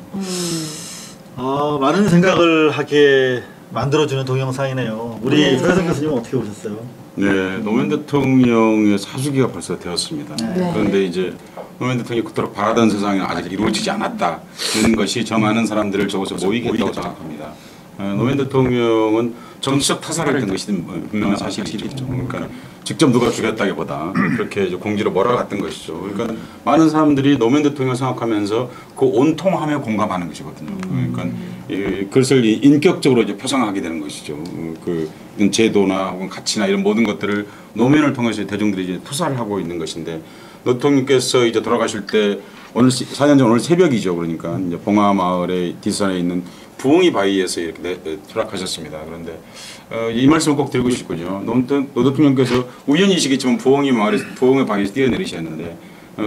많은 생각을 하게 만들어주는 동영상이네요. 우리 조혜성 교수님은 어떻게 보셨어요? 네, 노무현 대통령의 사주기가 벌써 되었습니다. 네. 그런데 이제 노무현 대통령이 그토록 바라던 세상이 아직 이루어지지 않았다는 것이 저 많은 사람들을 저곳에 모이게 했다고 생각합니다. 노무현 대통령은 정치적 타살을 했던 것이 분명한 사실이죠. 그러니까 직접 누가 죽였다기보다 그렇게 이제 공지로 몰아갔던 것이죠. 그러니까 많은 사람들이 노무현 대통령을 생각하면서 그 온통함에 공감하는 것이거든요. 그러니까 그것을 인격적으로 이제 표상하게 되는 것이죠. 그 제도나 혹은 가치나 이런 모든 것들을 노무현을 통해서 대중들이 이제 투사를 하고 있는 것인데, 대통령께서 이제 돌아가실 때 오늘 4년 전 오늘 새벽이죠. 그러니까 이제 봉화마을의 뒷산에 있는 부엉이 바위에서 이렇게 추락하셨습니다. 그런데 이 말씀을 꼭 드리고 싶군요. 노 대통령께서 우연이시겠지만 부엉이 바위에서 뛰어내리셨는데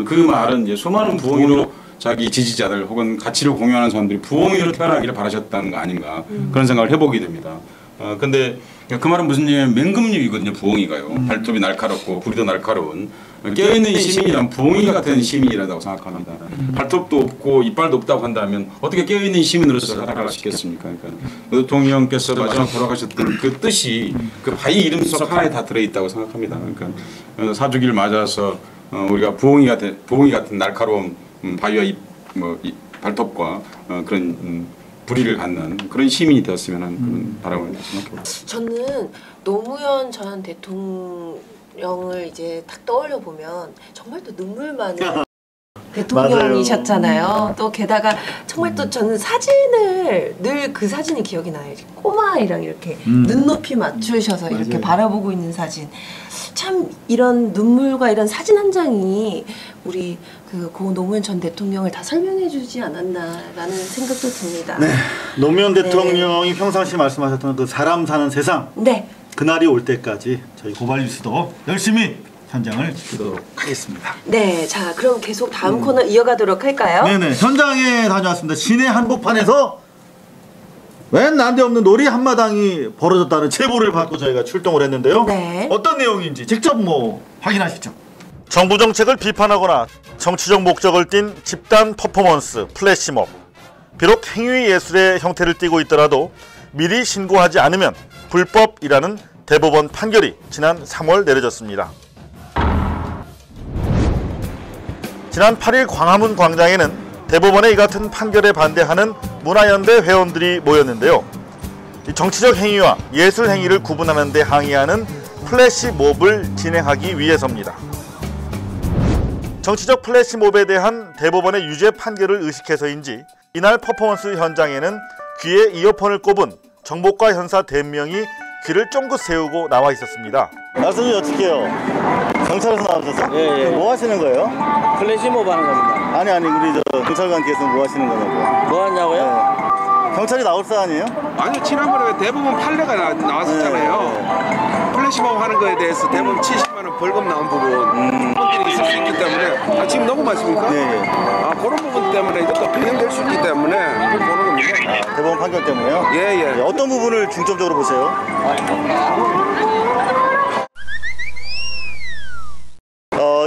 그 말은 이제 수많은 부엉이로 자기 지지자들 혹은 가치를 공유하는 사람들이 부엉이로 태어나기를 바라셨다는 거 아닌가 그런 생각을 해보게 됩니다. 근데 그 말은 무슨 얘기냐면 맹금류이거든요. 부엉이가요. 발톱이 날카롭고 부리도 날카로운 깨어있는 시민이란 부엉이 같은 시민이라고 생각합니다. 발톱도 없고 이빨도 없다고 한다면 어떻게 깨어있는 시민으로서 살아갈 수 있겠습니까? 그러니까 대통령께서 마지막 돌아가셨던 그 뜻이 그 바위 이름 속 하나에 다 들어있다고 생각합니다. 그러니까 사주기를 맞아서 우리가 부엉이 같은 날카로운 바위와 이 발톱과 그런 불의를 갖는 그런 시민이 되었으면 하는 그런 바람을 생각해봅니다. 저는 노무현 전 대통령을 이제 딱 떠올려 보면 정말 또 눈물 많은 대통령이셨잖아요. 또 게다가 정말 또 저는 사진을 늘 그 사진이 기억이 나요. 꼬마아이랑 이렇게 눈높이 맞추셔서 이렇게 바라보고 있는 사진. 참 이런 눈물과 이런 사진 한 장이 우리 고 노무현 전 대통령을 다 설명해주지 않았나라는 생각도 듭니다. 네, 노무현 대통령이 평상시 말씀하셨던 그 사람 사는 세상. 네. 그날이 올 때까지 저희 고발뉴스도 열심히 현장을 지키도록 하겠습니다. 네, 자 그럼 계속 다음 코너 이어가도록 할까요? 네네, 현장에 다녀왔습니다. 시내 한복판에서 웬 난데없는 놀이 한마당이 벌어졌다는 제보를 받고 저희가 출동을 했는데요. 네. 어떤 내용인지 직접 확인하시죠. 정부 정책을 비판하거나 정치적 목적을 띤 집단 퍼포먼스, 플래시몹. 비록 행위 예술의 형태를 띠고 있더라도 미리 신고하지 않으면 불법이라는 대법원 판결이 지난 3월 내려졌습니다. 지난 8일 광화문 광장에는 대법원의 이 같은 판결에 반대하는 문화연대 회원들이 모였는데요. 정치적 행위와 예술 행위를 구분하는 데 항의하는 플래시몹을 진행하기 위해서입니다. 정치적 플래시몹에 대한 대법원의 유죄 판결을 의식해서인지 이날 퍼포먼스 현장에는 귀에 이어폰을 꼽은 정보과 현사 4명이 귀를 쫑긋 세우고 나와 있었습니다. 말씀이 어떻게 해요? 경찰에서 나오셨어요? 예. 뭐 하시는 거예요? 플래시몹 하는 겁니다. 아니 우리 경찰관께서 뭐 하시는 거냐고요? 뭐 하냐고요? 네. 경찰이 나올 사안이에요? 아니요, 지난번에 대법원 판례가 나왔었잖아요. 플래시몹 하는 거에 대해서 대법원 70만 원 벌금 나온 부분 분들이 있을 수 있기 때문에 지금 너무 많습니까? 네. 그런 부분 때문에 이것도 변형될 수 있기 때문에 보는 겁니다. 대법원 판결 때문에요? 예. 어떤 부분을 중점적으로 보세요?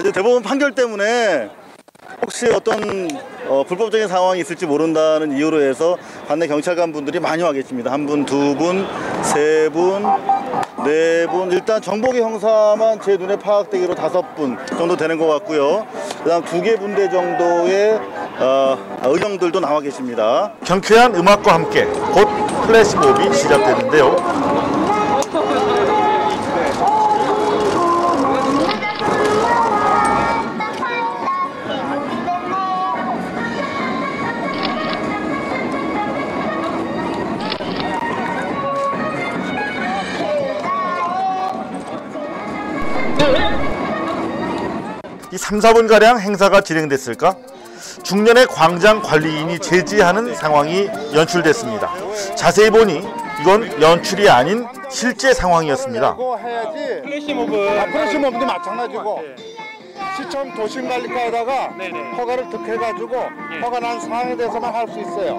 이제 대법원 판결 때문에 혹시 어떤 불법적인 상황이 있을지 모른다는 이유로 해서 관내 경찰관 분들이 많이 와 계십니다. 1분, 2분, 3분, 4분. 일단 정보기 형사만 제 눈에 파악되기로 5분 정도 되는 것 같고요. 그 다음 2개 분대 정도의 의정들도 나와 계십니다. 경쾌한 음악과 함께 곧 플래시몹이 시작되는데요. 이 3, 4분가량 행사가 진행됐을까? 중년의 광장 관리인이 제지하는 상황이 연출됐습니다. 자세히 보니 이건 연출이 아닌 실제 상황이었습니다. 해야지. 플래시몹도 마찬가지고 시청 도심관리과에다가 허가를 득해가지고 허가 난 사항에 대해서만 할 수 있어요.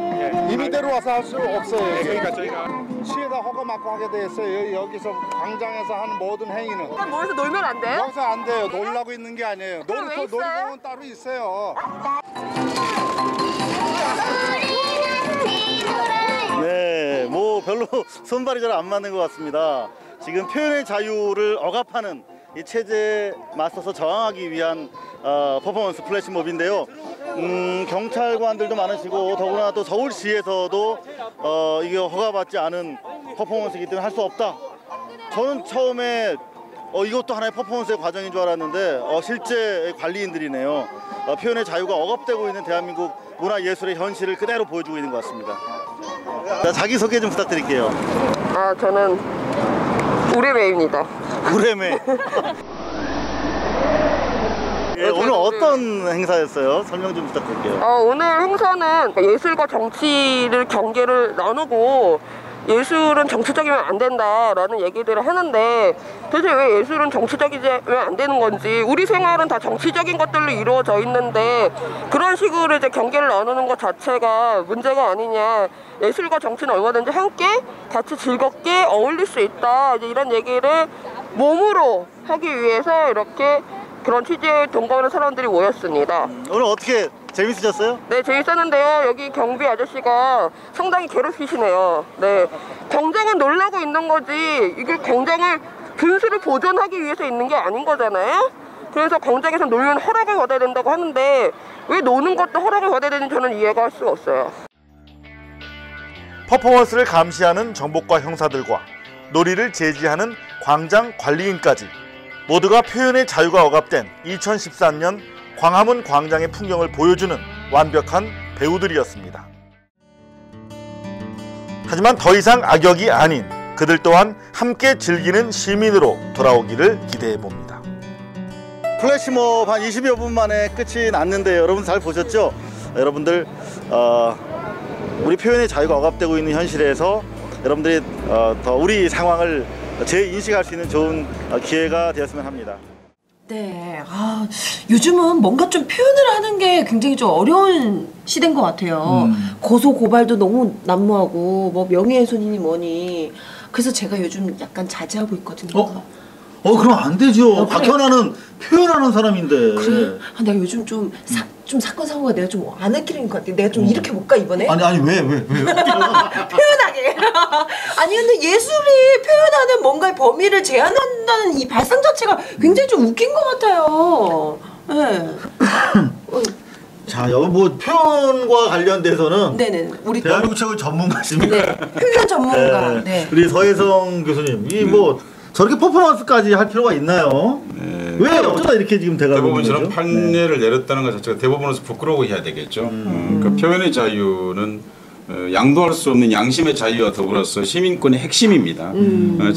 임의대로 와서 할 수 없어요. 그러니까 저희가 시에다 허가 맡고 하게 돼 있어요. 여기서 광장에서 하는 모든 행위는. 여기서 놀면 안 돼요? 여기서 안 돼요. 놀라고 있는 게 아니에요. 놀이공원 따로 있어요. 네, 뭐 별로 손발이 잘 안 맞는 것 같습니다. 지금 표현의 자유를 억압하는 이 체제에 맞서서 저항하기 위한 퍼포먼스 플래시몹인데요. 경찰관들도 많으시고 더구나 또 서울시에서도 이게 허가받지 않은 퍼포먼스이기 때문에 할 수 없다. 저는 처음에 이것도 하나의 퍼포먼스의 과정인 줄 알았는데 실제 관리인들이네요. 표현의 자유가 억압되고 있는 대한민국 문화예술의 현실을 그대로 보여주고 있는 것 같습니다. 자, 자기소개 좀 부탁드릴게요. 저는 우레메입니다. 우레메. 예, 오늘 어떤 행사였어요? 설명 좀 부탁드릴게요. 오늘 행사는 예술과 정치를 경계를 나누고 예술은 정치적이면 안 된다라는 얘기들을 하는데 도대체 왜 예술은 정치적이면 안 되는 건지 우리 생활은 다 정치적인 것들로 이루어져 있는데 그런 식으로 이제 경계를 나누는 것 자체가 문제가 아니냐. 예술과 정치는 얼마든지 함께 같이 즐겁게 어울릴 수 있다. 이제 이런 얘기를 몸으로 하기 위해서 이렇게 그런 취지에 동거하는 사람들이 모였습니다. 오늘 어떻게 재밌으셨어요? 네, 재밌었는데요. 여기 경비 아저씨가 상당히 괴롭히시네요. 네, 경쟁은 놀라고 있는 거지 이게 경쟁을 분수를 보존하기 위해서 있는 게 아닌 거잖아요. 그래서 경쟁에서 놀면 허락을 받아야 된다고 하는데 왜 노는 것도 허락을 받아야 되는지 저는 이해가 할 수가 없어요. 퍼포먼스를 감시하는 정보과 형사들과 놀이를 제지하는 광장 관리인까지 모두가 표현의 자유가 억압된 2013년 광화문 광장의 풍경을 보여주는 완벽한 배우들이었습니다. 하지만 더 이상 악역이 아닌 그들 또한 함께 즐기는 시민으로 돌아오기를 기대해봅니다. 플래시몹 한 20여 분 만에 끝이 났는데 여러분 잘 보셨죠? 여러분들 우리 표현의 자유가 억압되고 있는 현실에서 여러분들이 더 우리 상황을 재인식할 수 있는 좋은 기회가 되었으면 합니다. 네, 요즘은 뭔가 좀 표현을 하는 게 굉장히 좀 어려운 시대인 것 같아요. 고소 고발도 너무 난무하고 뭐 명예훼손이니 뭐니. 그래서 제가 요즘 약간 자제하고 있거든요. 그럼 안 되죠. 박현아는 표현하는 사람인데. 그래. 내가 요즘 좀 사건 사고가 내가 좀 안 했기는 것 같아. 내가 좀 이렇게 볼까 이번에? 아니 왜? 표현하게. 아니 근데 예술이 표현하는 뭔가의 범위를 제한한다는 이 발상 자체가 굉장히 좀 웃긴 것 같아요. 네. 자, 여기 뭐 표현과 관련돼서는 네네 우리 대한민국 최고의 전문가십니다. 네, 표현 전문가. 네. 네. 우리 서혜성 교수님, 이 뭐 저렇게 퍼포먼스까지 할 필요가 있나요? 왜 어쩌다 이렇게 지금 돼가고 대부분 있는 저런 거죠? 판례를 내렸다는 것 자체가 대법원에서 부끄러워 해야 되겠죠. 그러니까 표현의 자유는 양도할 수 없는 양심의 자유와 더불어서 시민권의 핵심입니다.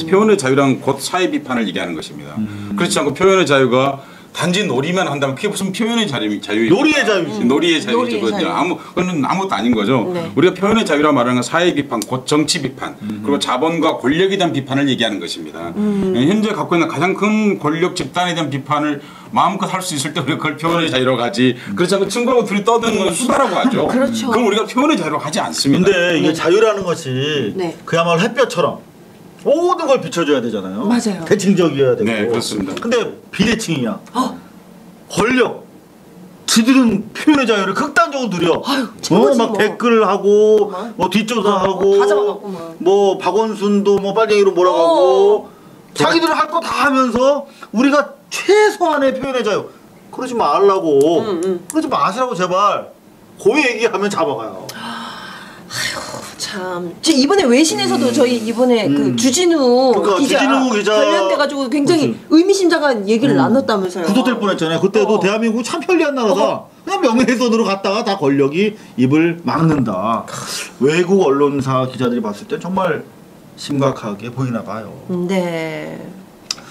표현의 자유란 곧 사회 비판을 얘기하는 것입니다. 그렇지 않고 표현의 자유가 단지 놀이만 한다면 그게 무슨 표현의 자유입니까? 놀이의 자유지. 놀이의 자유죠. 그건 아무것도 아닌 거죠. 네. 우리가 표현의 자유라 말하는 건 사회 비판, 곧 정치 비판, 그리고 자본과 권력에 대한 비판을 얘기하는 것입니다. 현재 갖고 있는 가장 큰 권력 집단에 대한 비판을 마음껏 할 수 있을 때 우리가 그걸 표현의 자유라고 하지. 그렇지 않고 친구하고 둘이 떠드는 건 수다라고 하죠. 그렇죠. 그럼 우리가 표현의 자유라고 하지 않습니다. 근데 이게 자유라는 것이 그야말로 햇볕처럼 모든 걸 비춰줘야 되잖아요. 맞아요. 대칭적이어야 되고. 네, 그렇습니다. 근데 비대칭이야. 권력. 지들은 표현의 자유를 극단적으로 누려. 막 댓글을 하고, 뭐 뒷조사하고, 뭐 박원순도 뭐 빨갱이로 몰아가고, 자기들은 할 거 다 하면서 우리가 최소한의 표현의 자유. 그러지 말라고. 그러지 마시라고 제발. 그 얘기하면 잡아가요. 아이고 참. 참. 저 이번에 외신에서도 저희 이번에 그 주진우 그러니까 기자 주진우 기자 관련돼가지고 굉장히 의미심장한 얘기를 나눴다면서요. 구속될 뻔했잖아요. 그때도 대한민국 참 편리한 나라다. 그냥 명예훼손으로 갔다가 다 권력이 입을 막는다. 외국 언론사 기자들이 봤을 땐 정말 심각하게 보이나 봐요. 네.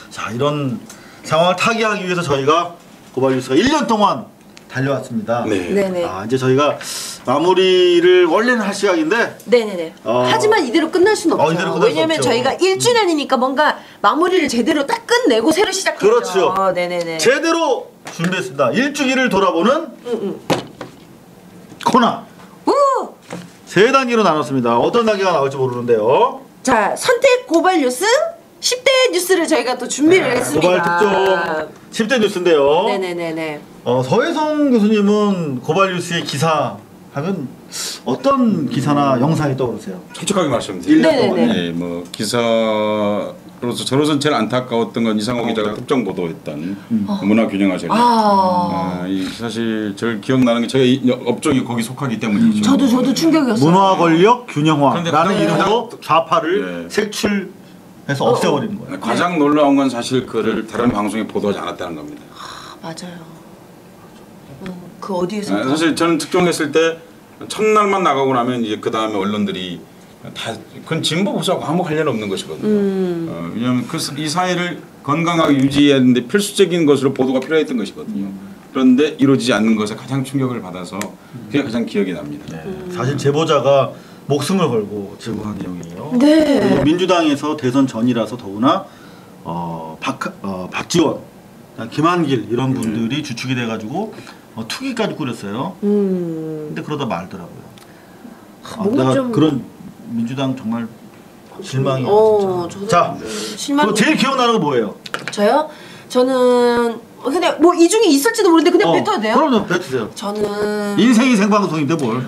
자, 이런 상황을 타개하기 위해서 저희가 고발뉴스가 1년 동안 달려왔습니다. 네네. 아, 이제 저희가 마무리를 원래는 할 시각인데 네네네. 하지만 이대로 끝날 수는 없죠. 이대로 끝날 왜냐면 수 없죠. 저희가 1주년이니까 뭔가 마무리를 제대로 딱 끝내고 새로 시작해야죠. 그렇죠. 네네네. 제대로 준비했습니다. 일주기를 돌아보는 코너. 세 단계로 나눴습니다. 어떤 단계가 나올지 모르는데요. 자, 선택 고발 뉴스 10대 뉴스를 저희가 또 준비를 했습니다. 고발 특종 10대 뉴스인데요. 네네네네. 서혜성 교수님은 고발 뉴스의 기사 하면 어떤 기사나 영상이 떠오르세요? 솔직하게 말씀드리면 네네네. 뭐 기사로서 저로서는 제일 안타까웠던 건 이상호 기자가 특정 보도했던 문화 균형화 전략. 사실 제일 기억나는 게 제가 업종이 거기 속하기 때문이죠. 저도 충격이었어요. 문화 권력 균형화라는 이름으로 좌파를 색출해서 없애버리는 거예요. 가장 놀라운 건 사실 그를 다른 방송에 보도하지 않았다는 겁니다. 맞아요. 그 어디에서? 사실 저는 특종했을 때 첫날만 나가고 나면 이제 그 다음에 언론들이 다 그건 진보 보수하고 아무 관련 없는 것이거든요. 왜냐하면 이 사회를 건강하게 유지하는데 필수적인 것으로 보도가 필요했던 것이거든요. 그런데 이루어지지 않는 것에 가장 충격을 받아서 그게 가장 기억이 납니다. 사실 제보자가 목숨을 걸고 제보한 내용이에요. 네. 민주당에서 대선 전이라서 더구나 박지원, 김한길 이런 분들이 주축이 돼가지고 투기까지 꾸렸어요. 근데 그러다 말더라고요. 내가 좀... 그런 민주당 정말 실망이에요. 자, 실망. 제일 기억나는 거 뭐예요? 저요? 저는 근데 뭐 이 중에 있을지도 모르는데 그냥 뱉어도 돼요? 그럼요, 뱉으세요. 저는 인생이 생방송인데 뭘?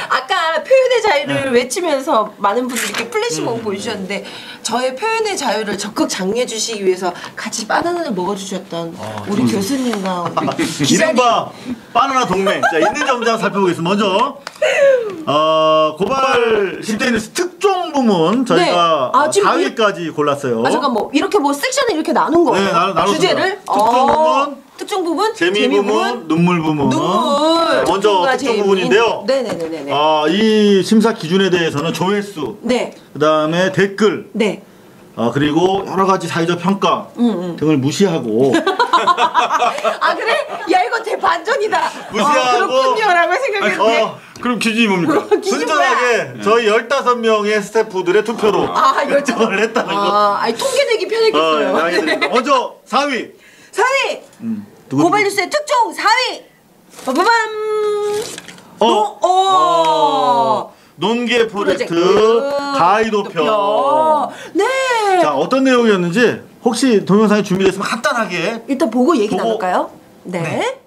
아까 표현의 자유를 외치면서 많은 분들이 이렇게 플래시몹 보여주셨는데 저의 표현의 자유를 적극 장려해 주시기 위해서 같이 바나나를 먹어주셨던 우리 교수님과 우리 기자님. 이른바 바나나 동맹. 자, 있는 점장 살펴보겠습니다. 먼저 고발 10대 뉴스 특종 부문 저희가 4위까지 골랐어요. 잠깐 뭐 이렇게 뭐 섹션을 이렇게 나눈 거예요? 네, 나눴습니다. 주제를? 특종 부문, 부분, 재미 부문, 눈물 부문. 먼저 특종 부분인데요. 네네네네. 이 심사 기준에 대해서는 조회수, 그다음에 댓글, 그리고 여러 가지 사회적 평가 등을 무시하고. 아 그래? 야 이거 대반전이다. 무시하고. 그렇군요라고 생각했는데. 그럼 기준이 뭡니까? 순전하게 저희 15명의 스태프들의 투표로 결정을 했다는 거. 아니 통계 내기 편했겠어요. 먼저 4위. 4위. 고발뉴스의 특종 4위. 빠바밤. 논계 프로젝트 가이도표. 네. 자, 어떤 내용이었는지 혹시 동영상이 준비됐으면 간단하게 일단 보고 얘기 나눌까요? 네.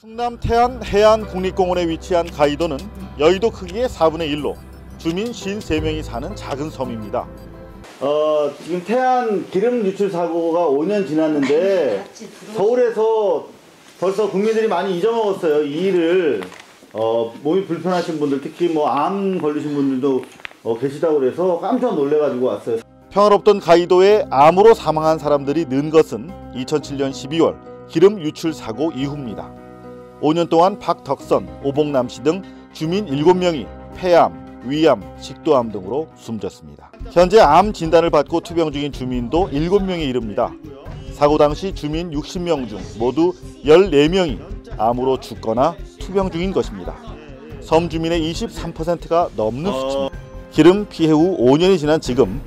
충남 태안 해안국립공원에 위치한 가이도는 여의도 크기의 4분의 1로 주민 53명이 사는 작은 섬입니다. 지금 태안 기름 유출 사고가 5년 지났는데 서울에서 벌써 국민들이 많이 잊어먹었어요. 이 일을. 몸이 불편하신 분들, 특히 뭐 암 걸리신 분들도 계시다고 그래서 깜짝 놀래가지고 왔어요. 평화롭던 가이도에 암으로 사망한 사람들이 는 것은 2007년 12월 기름 유출 사고 이후입니다. 5년 동안 박덕선, 오봉남 씨 등 주민 7명이 폐암, 위암, 식도암 등으로 숨졌습니다. 현재 암 진단을 받고 투병 중인 주민도 7명에 이릅니다. 사고 당시 주민 60명 중 모두 14명이 암으로 죽거나 투병 중인 것입니다. 섬 주민의 23%가 넘는 수치입니다. 기름 피해 후 5년이 지난 지금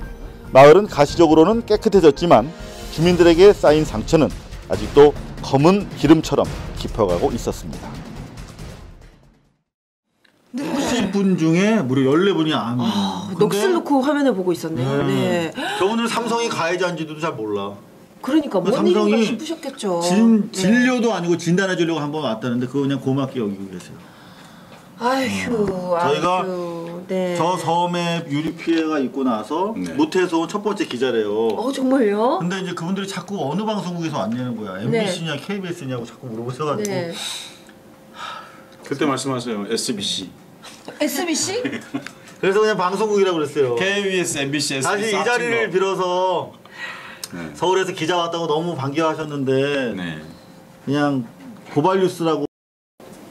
마을은 가시적으로는 깨끗해졌지만 주민들에게 쌓인 상처는 아직도 검은 기름처럼 깊어가고 있었습니다. 90분 중에 무려 14분이 암이에요. 넋을 놓고 화면을 보고 있었네요. 네. 저 오늘 삼성이 가해자인지도 잘 몰라. 그러니까 뭔 일인가 싶으셨겠죠. 진료도 아니고 진단해 주려고 한번 왔다는데 그거 그냥 고맙게 여기고 계세요. 아휴, 저희가 저 섬에 유리 피해가 있고 나서 모태에서 온 첫 번째 기자래요. 정말요? 근데 이제 그분들이 자꾸 어느 방송국에서 왔냐는 거야. MBC냐 KBS냐고 자꾸 물어보셔가지고. 그때 말씀하세요. SBC. SBC? 그래서 그냥 방송국이라고 그랬어요. KBS, MBC, SBS. 사실 이 자리를 빌어서 서울에서 기자 왔다고 너무 반겨하셨는데 그냥 고발뉴스라고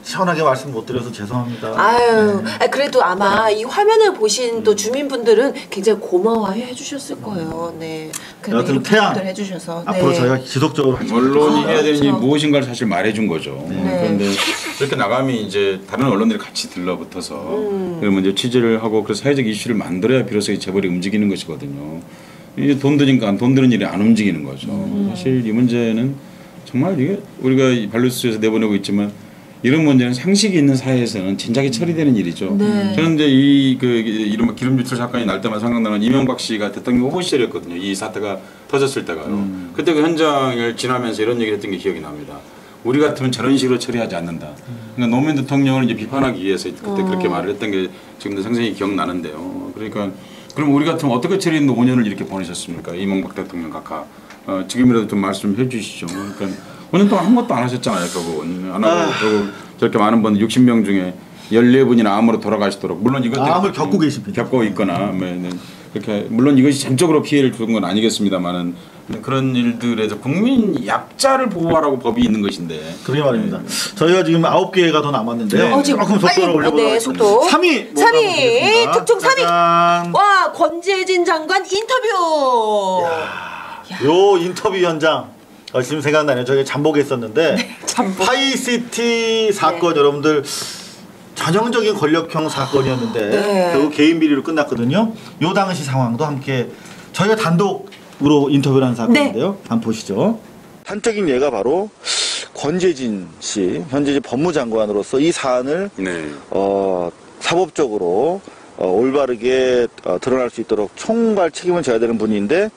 시원하게 말씀 못 드려서 죄송합니다. 아유, 그래도 아마 이 화면을 보신 또 주민분들은 굉장히 고마워해 주셨을 거예요. 네. 여하튼 태양 해주셔서 앞으로 저희가 지속적으로 언론이 해야 되는 일이 그렇죠. 무엇인가를 사실 말해준 거죠. 그런데 이렇게 나가면 이제 다른 언론들이 같이 들러붙어서 그러면 이제 취재를 하고 그래서 사회적 이슈를 만들어야 비로소 이 재벌이 움직이는 것이거든요. 이제 돈 드니까 돈 드는 일이 안 움직이는 거죠. 사실 이 문제는 정말 이게 우리가 발루스에서 내보내고 있지만 이런 문제는 상식이 있는 사회에서는 진작에 처리되는 일이죠. 네. 저는 이제 이른바 기름 유출 사건이 날 때마다 생각나는 이명박 씨가 대통령 후보 시절이었거든요. 이 사태가 터졌을 때가요. 그때 그 현장을 지나면서 이런 얘기를 했던 게 기억이 납니다. 우리 같으면 저런 식으로 처리하지 않는다. 그러니까 노무현 대통령을 이제 비판하기 위해서 그때 그렇게 말을 했던 게 지금도 생생히 기억나는데요. 그러니까 그럼 우리 같으면 어떻게 처리했는데 5년을 이렇게 보내셨습니까? 이명박 대통령 각하. 지금이라도 좀 말씀 해 주시죠. 그러니까 5년 동안 아무것도 안 하셨잖아요, 결국은. 안 하고 결국 저렇게 많은 분 60명 중에 14분이나 암으로 돌아가시도록 물론 이것들이 암을 겪고 계십니다. 겪고 있거나 그렇게 물론 이것이 전적으로 피해를 준 건 아니겠습니다만은 그런 일들에서 국민 약자를 보호하라고 법이 있는 것인데. 그러게 말입니다. 저희가 지금 9개가 더 남았는데요. 지금 조금 속도를 올려보도록 네, 속도. 3위 3위 특종 3위. 와, 권재진 장관 인터뷰. 요 인터뷰 현장 지금 생각나네요. 저희가 잠복에 있었는데 파이시티 사건 여러분들 전형적인 권력형 사건이었는데 결국 개인 비리로 끝났거든요. 요 당시 상황도 함께 저희가 단독으로 인터뷰를 한 사건인데요. 한번 보시죠. 단적인 예가 바로 권재진 씨, 현재 법무장관으로서 이 사안을 사법적으로 올바르게 드러날 수 있도록 총괄 책임을 져야 되는 분인데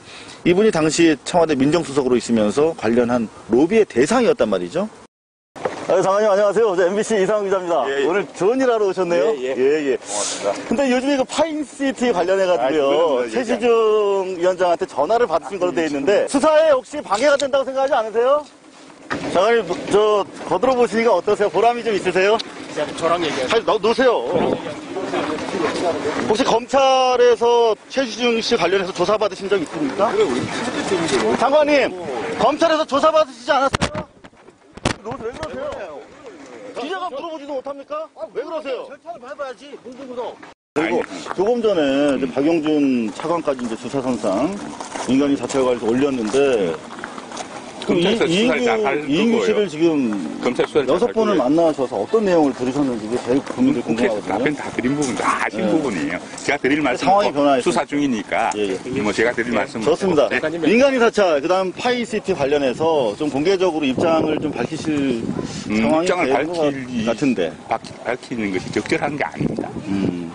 이분이 당시 청와대 민정수석으로 있으면서 관련한 로비의 대상이었단 말이죠. 장관님 안녕하세요. 저 MBC 이상훈 기자입니다. 오늘 좋은 일 하러 오셨네요. 예. 고맙습니다. 근데 요즘에 그 파인시티 관련해가지고요. 최시중 위원장한테 전화를 받으신 걸로 돼 있는데 수사에 혹시 방해가 된다고 생각하지 않으세요? 장관님 저 거들어 보시니까 어떠세요? 보람이 좀 있으세요? 저랑 얘기해요. 놓으세요. 혹시 검찰에서 최시중 씨 관련해서 조사받으신 적 있습니까? 그래, 우리 장관님, 검찰에서 조사받으시지 않았어요? 왜 그러세요? 기자가 물어보지도 못합니까? 왜 그러세요? 절차를 밟아야지, 공중구도. 그리고 조금 전에 이제 박영준 차관까지 이제 수사선상 인간이 자체에 관해서 올렸는데 그럼 이인규 씨를 지금 6번을 만나셔서 어떤 내용을 들으셨는지 이게 제일 국민들 궁금하거든요. 답변 다 드린 부분 다 아시는 부분이에요. 제가 드릴 말씀은 상황이 변화했어요. 수사 중이니까 뭐 제가 드릴 말씀은 좋습니다. 민간인 사찰 그다음 파이시티 관련해서 좀 공개적으로 입장을 좀 밝히실 상황이 입장을 되는 것 같은데 밝히는 것이 적절한 게 아닙니다.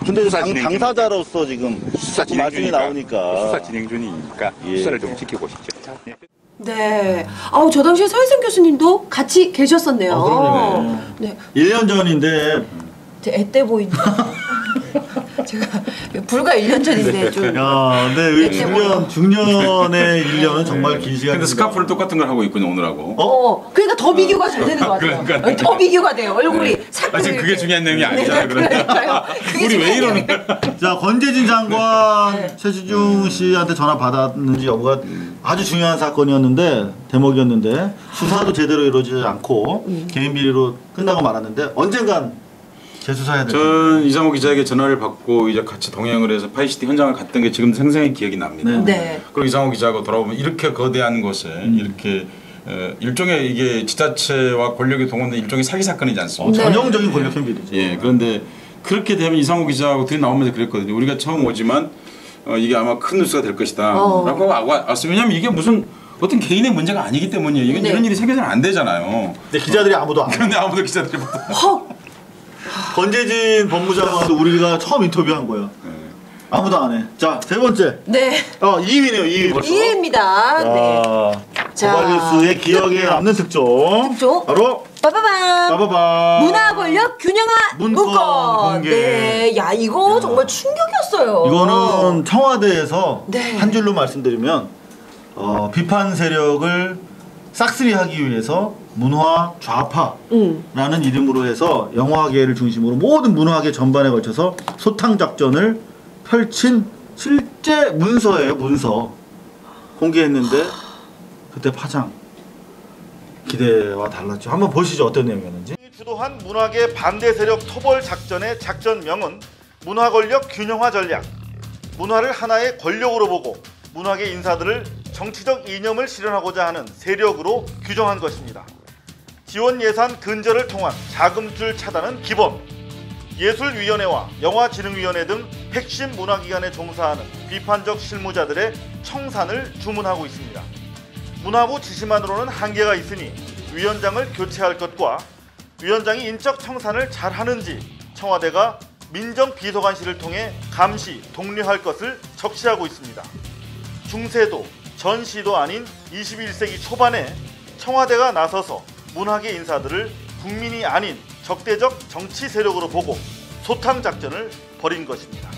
근데 당사자로서 지금 수사 말씀이 나오니까 수사 진행 중이니까 수사를 좀 지켜보시죠. 네. 저 당시에 서혜성 교수님도 같이 계셨었네요. 네. 1년 전인데 제 애 때 보인다. 제가 불과 1년 전인데 좀. 야, 근데 우리 중년의 1년은 정말 긴 시간. 근데 스카프를 똑같은 걸 하고 있군요, 오늘하고. 그러니까 더 비교가 잘 되는 것 같아요. 그러니까. 더 비교가 돼요. 얼굴이 지금 그게 중요한 내용이 아니잖아요. 그러니까. 우리 왜 이러는 거야? 자, 권재진 장관 최시중 씨한테 전화 받았는지 여부가 아주 중요한 사건이었는데 대목이었는데 수사도 제대로 이루어지지 않고 개인 비리로 끝나고 말았는데 언젠간 재수사해야 될 전 이상호 기자에게 전화를 받고 이제 같이 동행을 해서 파이시티 현장을 갔던 게 지금 생생히 기억이 납니다. 네. 그리고 이상호 기자하고 돌아보면 이렇게 거대한 곳에 이렇게 일종의 이게 지자체와 권력이 동원된 일종의 사기 사건이지 않습니까? 전형적인 권력형 비리죠. 예, 그런데 그렇게 되면 이상호 기자하고 둘이 나오면서 그랬거든요. 우리가 처음 오지만 이게 아마 큰 뉴스가 될 것이다. 라고 왔어요. 왜냐하면 이게 무슨 어떤 개인의 문제가 아니기 때문이에요. 이건 이런 일이 생겨서는 안 되잖아요. 근데 기자들이 아무도 안 그런데 아무도 기자들이 권재진 법무장관도 우리가 처음 인터뷰한 거예요. 아무도 안 해. 자, 세 번째. 네. 2위네요, 2위. 2위입니다. 네. 고발뉴스의 기억에 남는 특종. 바로 빠바밤. 문화 권력 균형화 문건 공개. 네. 야, 이거 정말 충격이었어요. 이거는 청와대에서 한 줄로 말씀드리면 비판 세력을 싹쓸이하기 위해서 문화 좌파라는 이름으로 해서 영화계를 중심으로 모든 문화계 전반에 걸쳐서 소탕 작전을 펼친 실제 문서예요. 문서 공개했는데 그때 파장 기대와 달랐죠. 한번 보시죠. 어떤 내용이었는지. 주도한 문화계 반대 세력 토벌 작전의 작전명은 문화 권력 균형화 전략. 문화를 하나의 권력으로 보고 문화계 인사들을 정치적 이념을 실현하고자 하는 세력으로 규정한 것입니다. 지원 예산 근절을 통한 자금줄 차단은 기본, 예술위원회와 영화진흥위원회 등 핵심 문화기관에 종사하는 비판적 실무자들의 청산을 주문하고 있습니다. 문화부 지시만으로는 한계가 있으니 위원장을 교체할 것과 위원장이 인적 청산을 잘하는지 청와대가 민정비서관실을 통해 감시, 독려할 것을 적시하고 있습니다. 중세도, 전시도 아닌 21세기 초반에 청와대가 나서서 문화계 인사들을 국민이 아닌 적대적 정치 세력으로 보고 소탕 작전을 벌인 것입니다.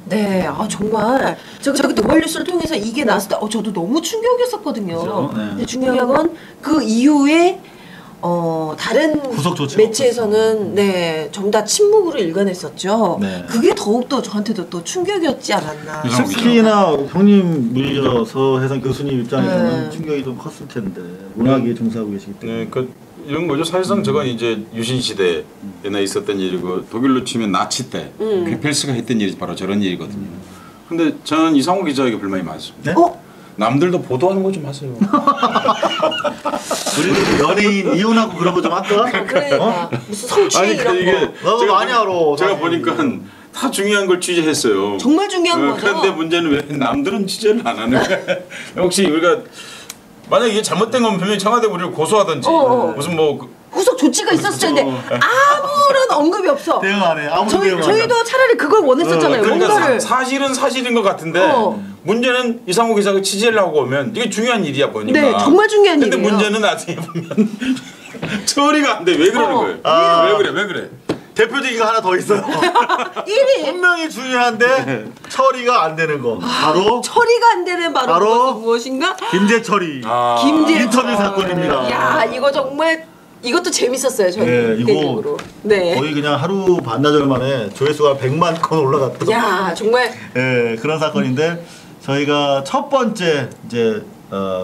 네, 정말 제가 노벌 뉴스를 통해서 이게 나왔을 때 저도 너무 충격이었었거든요. 그렇죠? 네. 근데 중요한 건 그 이후에 다른 매체에서는 전부 다 침묵으로 일관했었죠. 네. 그게 더욱더 저한테도 또 충격이었지 않았나. 특히나 형님 물려서 해상 교수님 입장에서는 충격이 좀 컸을 텐데 문화계에 종사하고 계시기 때문에. 네, 이런 거죠. 사실상 저건 이제 유신 시대에나 있었던 일이고 독일로 치면 나치 때 괴펠스가 했던 일이 바로 저런 일이거든요. 근데 저는 이상호 기자에게 불만이 많습니다. 네? 남들도 보도하는 거 좀 하세요. 우리도 연예인 이혼하고 그런 거 좀 할까? 그러니까 무슨 성추행 이런 이게 거. 제가 많이 알아. 제가 보니까 다 중요한 걸 취재했어요. 정말 중요한 거죠. 그런데 문제는 왜 남들은 취재를 안 하는 거야? 혹시 우리가 만약 이게 잘못된 건 분명히 청와대 우리를 고소하든지 무슨 뭐 후속 조치가 있었을 텐데 아무런 언급이 없어. 대응 안 해. 아무도 대응 안 해. 저희도 차라리 그걸 원했었잖아요. 그러니까 뭔가를. 사실은 사실인 것 같은데 문제는 이상호 기자가 취재를 하고 오면 이게 중요한 일이야 보니까. 네, 정말 중요한 근데 일이에요. 문제는 나중에 보면 처리가 안 돼. 왜 그러는 거예요? 왜 그래? 대표적인 거 하나 더 있어요. 1위. 분명히 중요한데 처리가 안 되는 거. 바로 처리가 안 되는 바로 무엇인가? 김재철이 인터뷰 사건입니다. 야, 이거 정말 이것도 재밌었어요. 저희 이거 거의 그냥 하루 반나절 만에 조회수가 100만 건 올라갔던. 야, 정말. 그런 사건인데 저희가 첫 번째 이제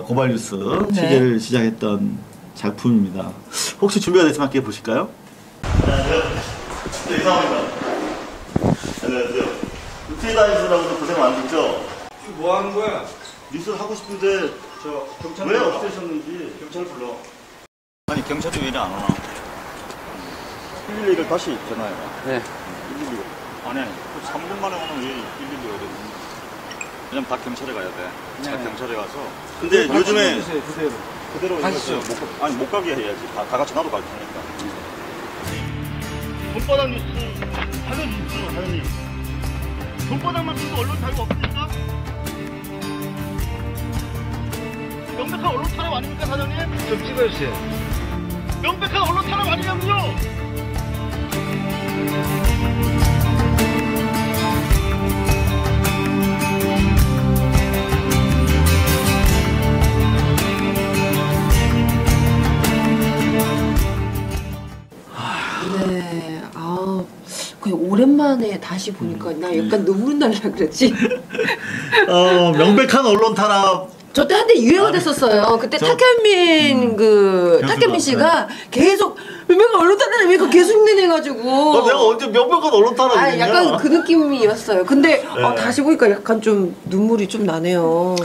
고발 뉴스 취재를 시작했던 작품입니다. 혹시 준비가 됐으면 함께 보실까요? 네, 이상합니다. 안녕하세요. 육체다니스라고도 고생 많으셨죠? 지금 뭐 하는 거야? 뉴스를 하고 싶은데 저 경찰 왜 불러. 없애셨는지. 경찰 불러. 아니 경찰이 왜 이리 안 오나? 112를 다시 전화해라. 네. 112. 아니 3분 만에 오면 왜 112가 되는? 왜냐면 다 경찰에 가야 돼. 다 경찰에 가서. 근데 요즘에 그대로 하시죠. 못 가게 해야지. 다 같이 나도 갈 테니까. 손바닥 뉴스 하는 뉴스 하는 뉴스. 손바닥만 쓰고 언론 자유 없습니까? 명백한 언론 탄압 아닙니까 사장님? 좀 찍어주세요. 명백한 언론 탄압 아니냐고요? 네, 그냥 오랜만에 다시 보니까 나 약간 눈물 날라 그랬지. 명백한 언론 탄압. 저 때 한때 유행어 됐었어요. 그때 탁현민 탁현민 씨가 계속 명백한 언론 탄압이니까 계속 흉내내가지고. 내가 언제 명백한 언론 탄압이냐? 약간 그 느낌이었어요. 근데 다시 보니까 약간 좀 눈물이 좀 나네요.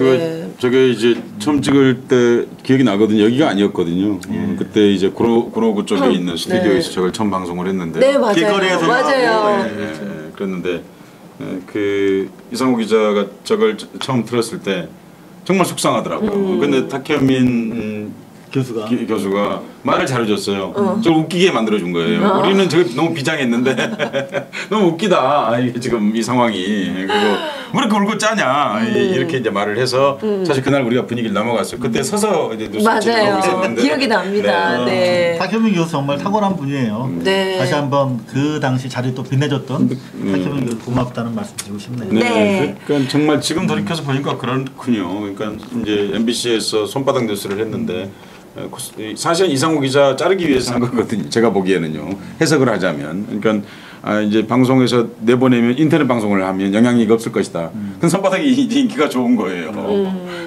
저게 이제 처음 찍을 때 기억이 나거든요. 여기가 아니었거든요. 그때 이제 구로구 쪽에 있는 스튜디오에서 저걸 처음 방송을 했는데. 네, 맞아요. 길거리에서 맞아요. 그랬는데 그 이상호 기자가 저걸 처음 들었을 때 정말 속상하더라고요. 근데 탁현민 교수가 말을 잘해줬어요. 저걸 웃기게 만들어준 거예요. 우리는 저게 너무 비장했는데 너무 웃기다. 지금 이 상황이. 그리고 왜 이렇게 울고 짜냐. 이렇게 이제 말을 해서 사실 그날 우리가 분위기를 넘어갔어요. 그때 서서 이제 뉴스 찍고 있었는데. 기억이 납니다. 네. 탁현민 교수 정말 탁월한 분이에요. 네. 다시 한번 그 당시 자리 또 빛내줬던 탁현민 교수 고맙다는 말씀 드리고 싶네요. 네. 그러니까 정말 지금 돌이켜서 보니까 그렇군요. 그러니까 이제 MBC에서 손바닥 뉴스를 했는데 사실 이상호 기자 자르기 위해서 한 거거든요. 제가 보기에는요. 해석을 하자면 그러니까 이제 방송에서 내보내면 인터넷 방송을 하면 영향력이 없을 것이다. 그건 손바닥이 인기가 좋은 거예요.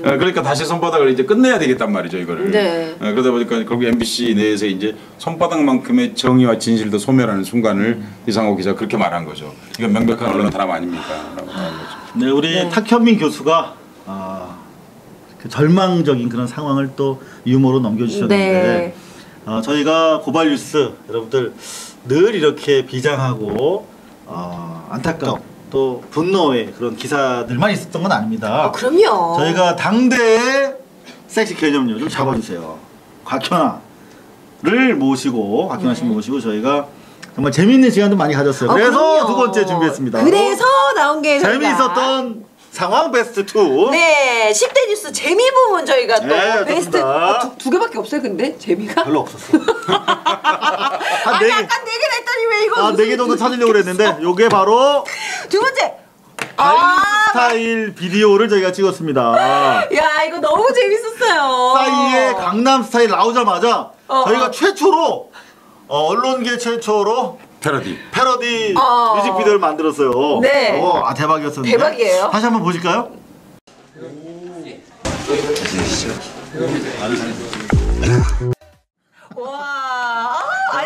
그러니까 다시 손바닥을 이제 끝내야 되겠단 말이죠, 이거를. 네. 그러다 보니까 결국 MBC 내에서 이제 손바닥만큼의 정의와 진실도 소멸하는 순간을 이상호 기자가 그렇게 말한 거죠. 이건 명백한 언론 탄압 아닙니까? 라고 말한 거죠. 네, 우리 탁현민 교수가 그 절망적인 그런 상황을 또 유머로 넘겨주셨는데 저희가 고발 뉴스 여러분들 늘 이렇게 비장하고 안타까운 또 분노의 그런 기사들만 있었던 건 아닙니다. 그럼요. 저희가 당대의 섹시 개념료 좀 잡아주세요. 곽현아를 모시고 곽현아 씨 모시고 저희가 정말 재미있는 시간도 많이 가졌어요. 그래서 그럼요. 두 번째 준비했습니다. 그래서 나온 게 재미있었던 상황 베스트 2. 네, 10대 뉴스 재미 부분 저희가 또 네, 베스트 두 개밖에 없어요. 근데 재미가 별로 없었어. 한 아니 4개. 약간 4개 냈더니 왜 이거 4개 정도 찾으려고 그랬는데 요게 바로 두 번째. 스타일 비디오를 저희가 찍었습니다. 야, 이거 너무 재밌었어요. 싸이의 강남 스타일 나오자마자 저희가 최초로 언론계 최초로 패러디 뮤직비디오를 만들었어요. 네. 대박이었었는데. 대박이에요. 다시 한번 보실까요? 와,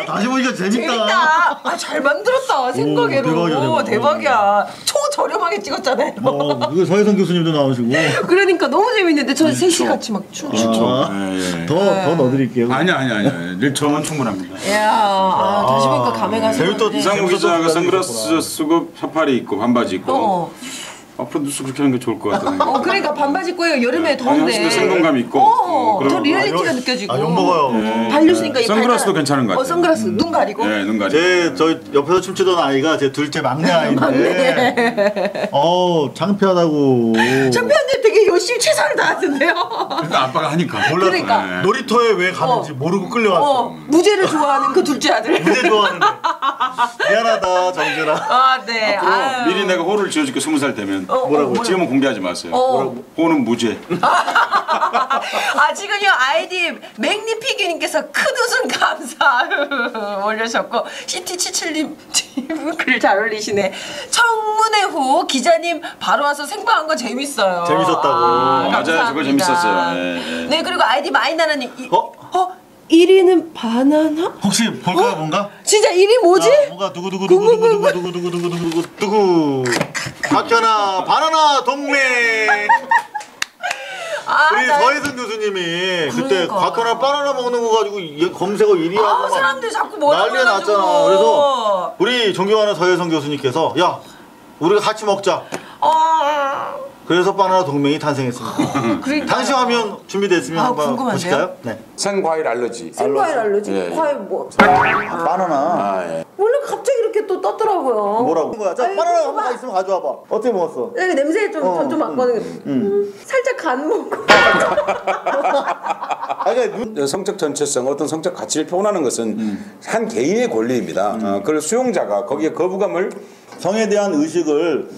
다시 보니까 재밌다. 잘 만들었다 생각외로. 대박이야. 초저렴하게 찍었잖아요. 이거 서혜선 교수님도 나오시고. 그러니까 너무 재밌는데 저 셋이 같이 막 춤추고. 더 넣어드릴게요. 아니야. 1초면 충분합니다. 이야, 다시 보니까 감회가 새롭네. 이상호 기자가 선글라스 쓰고 샤파리 입고 반바지 입고 앞으로 뉴스 그렇게 하는 게 좋을 것 같아요. 그러니까 반바지 입고 여름에 더운데. 생동감 있고. 더 리얼리티가 느껴지고. 욕 먹어요. 반려수니까 이 선글라스도 괜찮은 것 같아요. 선글라스 눈 가리고. 네, 눈 가리고. 저 옆에서 춤추던 아이가 제 둘째 막내 아이인데. 창피하다고. 창피한데 되게 열심히 최선을 다하던데요. 그러니까 아빠가 하니까. 몰랐어. 그러니까. 놀이터에 왜 가는지 모르고 끌려왔어. 무죄를 좋아하는 그 둘째 아들. 무죄 좋아하는데. 미안하다 정준아. 네. 앞으로 미리 내가 호를 지어줄게 20살 되면. 뭐라고? 지금은 공개하지 마세요. 뭐라고? 호는 무죄. 지금요 아이디 맥니피기님께서 큰 웃음 감사 올려주셨고 CT77님 글 잘 올리시네. 청문회 후 기자님 바로 와서 생방한 거 재밌어요. 재밌었다고. 맞아요, 그거 재밌었어요. 네, 그리고 아이디 마이나나님 1위는 바나나? 혹시 볼까요, 뭔가? 진짜 1위 뭐지? 뭔가 두구두구 곽현아 바나나 동맹. 우리 서혜선 교수님이 그때 곽현아 바나나 먹는 거 가지고 검색어 1위 하고 사람들이 자꾸 뭐라고 난리가 났잖아. 그래서 우리 존경하는 서혜선 교수님께서 야 우리가 같이 먹자. 그래서 바나나 동맹이 탄생했습니다. 당시 화면 준비됐으면 한번 궁금한데요? 보실까요? 네. 생과일 알러지. 생과일 알러지? 과일 뭐? 바나나. 원래 갑자기 이렇게 또 떴더라고요. 뭐라고? 거야? 자, 바나나 한번 있으면 가져와봐. 어떻게 먹었어? 여기 냄새 좀 맡거든. 살짝 간 먹고. 성적 전체성, 어떤 성적 가치를 표현하는 것은 한 개인의 권리입니다. 그걸 수용자가 거기에 거부감을 성에 대한 의식을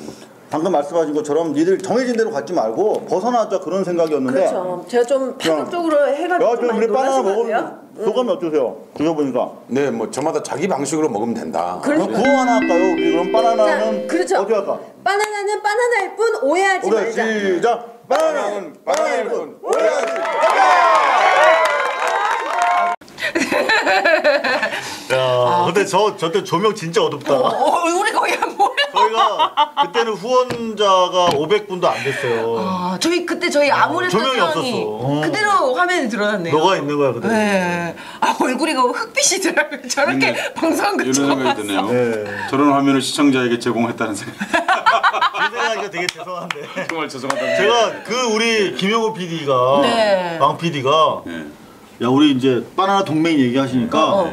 방금 말씀하신 것처럼 니들 정해진 대로 갖지 말고 벗어나자 그런 생각이었는데. 그렇죠. 제가 좀 파격적으로 해가지고 좀 많이 우리 바나나 놀라시면 먹으면 소감이 어떠세요? 드셔보니까. 네, 뭐 저마다 자기 방식으로 먹으면 된다. 그럼 구호 하나 할까요? 우리 그럼 바나나는 그렇죠. 어떻게 할까? 바나나는 바나나일 뿐 오해하지 말자. 시작. 바나나는 바나나일 뿐 오해하지 야, 근데 저때 조명 진짜 어둡다. 얼굴이 거의 안 보여. 저희가 그때는 후원자가 500분도 안 됐어요. 저희 아무랬던 조명이 상황이 없었어. 그대로 화면에 드러났네요. 너가 있는 거야 그때. 네. 얼굴이 흑빛이더라고요. 저렇게 방송한 거 이런 처음 생각이 봤어. 드네요. 저런 화면을 시청자에게 제공했다는 생각. 그 생각하니까 되게 죄송한데. 정말 죄송하다. 제가 우리 김영호 PD가 왕 PD가 야 우리 이제 바나나 동맹 얘기하시니까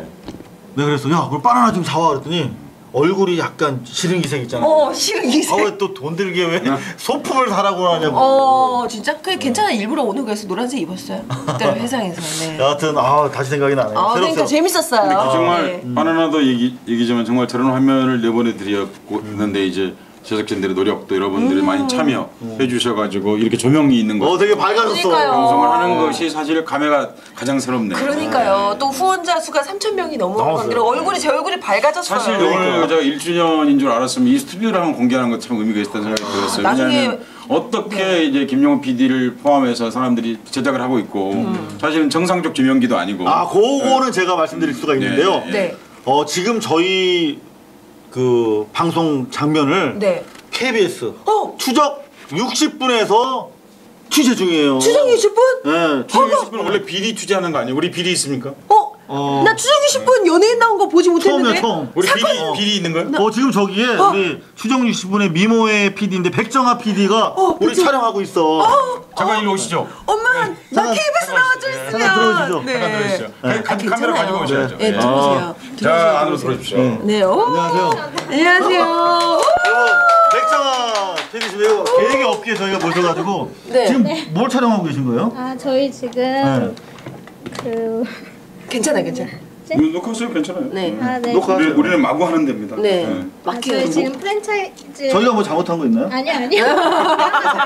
내가 그랬어. 야 그럼 바나나 좀 사와 그랬더니 얼굴이 약간 시름기색 있잖아. 시름기색. 왜 또 돈 들게 왜 소품을 사라고 하냐고. 진짜? 그게 괜찮아. 일부러 오늘 그래서 노란색 입었어요. 그때 회상에서. 네. 여하튼 다시 생각이 나네요. 그러니까 재밌었어요. 근데 정말 바나나도 얘기지만 정말 저런 화면을 내보내드렸는데 이제 제작진들의 노력도 여러분들이 많이 참여해 주셔가지고 이렇게 조명이 있는 거. 되게 밝아졌어. 방송을 하는 것이 사실 감회가 가장 새롭네요. 그러니까요. 또 후원자 수가 3,000명이 넘어간 관계로 얼굴이 제 얼굴이 밝아졌어요. 사실 오늘 저 1주년인 줄 알았으면 이 스튜디오를 한번 공개하는 것 참 의미가 있다는 생각이 들었어요. 나중에 왜냐하면 어떻게 이제 김용호 PD를 포함해서 사람들이 제작을 하고 있고 사실은 정상적 조명기도 아니고. 그거는 제가 말씀드릴 수가 있는데요. 네. 지금 저희 그 방송 장면을 KBS 추적 60분에서 취재 중이에요. 추적 60분? 네. 추적 60분 원래 비리 취재하는 거 아니에요? 우리 비리 있습니까? 나 추적 20분 연예인 나온 거 보지 못했는데. 처음. 우리 비리 있는 거예요? 지금 저기에 우리 추정 60분의 미모의 PD인데 백정아 PD가 우리 촬영하고 있어. 잠깐 일로 오시죠. 엄마, 나 KBS 나와줘 있으면. 잠깐 들어오시죠. 잠깐 들어오시죠. 카메라 가지고 오셔야죠. 네, 들어오세요. 자, 안으로 들어오십시오. 네, 안녕하세요. 안녕하세요. 백정아 PD님, 계획이 없게 저희가 모셔가지고 지금 뭘 촬영하고 계신 거예요? 저희 지금 괜찮아. 녹화하세요. 괜찮아요. 네. 네. 우리는 마구 하는 데입니다. 네. 저희 지금 프랜차이즈. 저희가 뭐 잘못한 거 있나요? 아니요.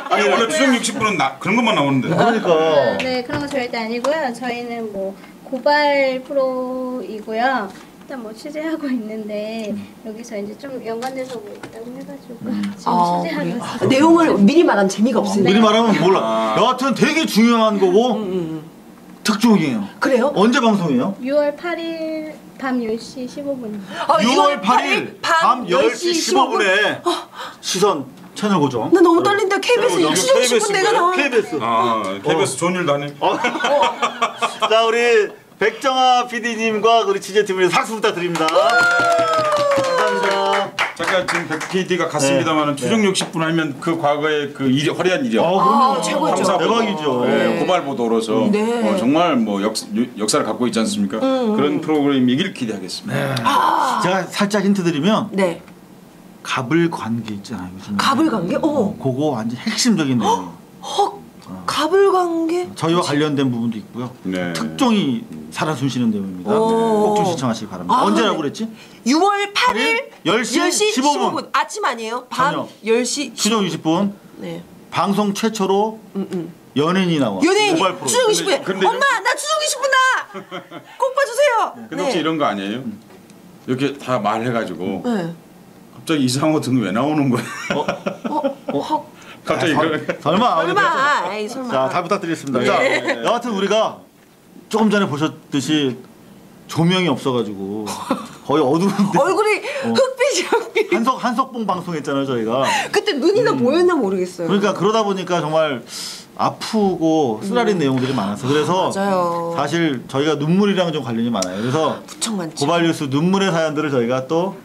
아니 원래 추정 60분은 그런 것만 나오는데. 그러니까. 네, 그런 거 절대 아니고요. 저희는 뭐 고발 프로이고요. 일단 뭐 취재하고 있는데 여기서 이제 좀 연관돼서 뭐 있다고 해가지고 지금 취재하고 있어요. 내용을 미리 말하면 재미가 없습니다. 미리 말하면 몰라. 여하튼 되게 중요한 거고 특종이에요. 그래요? 언제 방송이에요? 6월 8일 밤 10시 15분입니다. 6월 8일 밤 10시 15분에 시선 채널 고정. 나 너무 떨린다. KBS 추정 10분 내가 나와. KBS. KBS 좋은 일도 하네. 자, 우리 백정아 PD님과 우리 취재팀을 박수 부탁드립니다. 감사합니다. 잠깐 지금 백 PD가 갔습니다만 추정 60분 하면 그 과거의 그 화려한 이력. 최고죠. 대박이죠. 고발 보도로서 정말 뭐 역사를 갖고 있지 않습니까? 그런 프로그램이길 기대하겠습니다. 제가 살짝 힌트 드리면 갑을 관계 있잖아요. 요즘에. 갑을 관계? 그거 완전 핵심적인 내용이에요. 갑을 관계? 저희와 관련된 부분도 있고요. 특종이 살아 숨쉬는 내용입니다. 꼭 좀 시청하시기 바랍니다. 언제라고 그랬지? 6월 8일 10시 15분. 아침 아니에요? 밤 10시 추정 20분. 네. 방송 최초로 연예인이 나와. 연예인이 추정 20분. 엄마, 나 추정 20분 나. 꼭 봐주세요. 근데 혹시 이런 거 아니에요? 이렇게 다 말해가지고 갑자기 이상호 등 왜 나오는 거야? 갑자기 설마. 설마. 자, 잘 부탁드리겠습니다. 자, 여하튼 우리가 조금 전에 보셨듯이 조명이 없어가지고 거의 어두운데 얼굴이 흑빛이 한석봉 방송했잖아요 저희가. 그때 눈이나 보였나 모르겠어요. 그러니까 그러다 보니까 정말 아프고 쓰라린 내용들이 많았어. 그래서 맞아요. 사실 저희가 눈물이랑 좀 관련이 많아요. 그래서 무척 많죠. 고발뉴스 눈물의 사연들을 저희가 또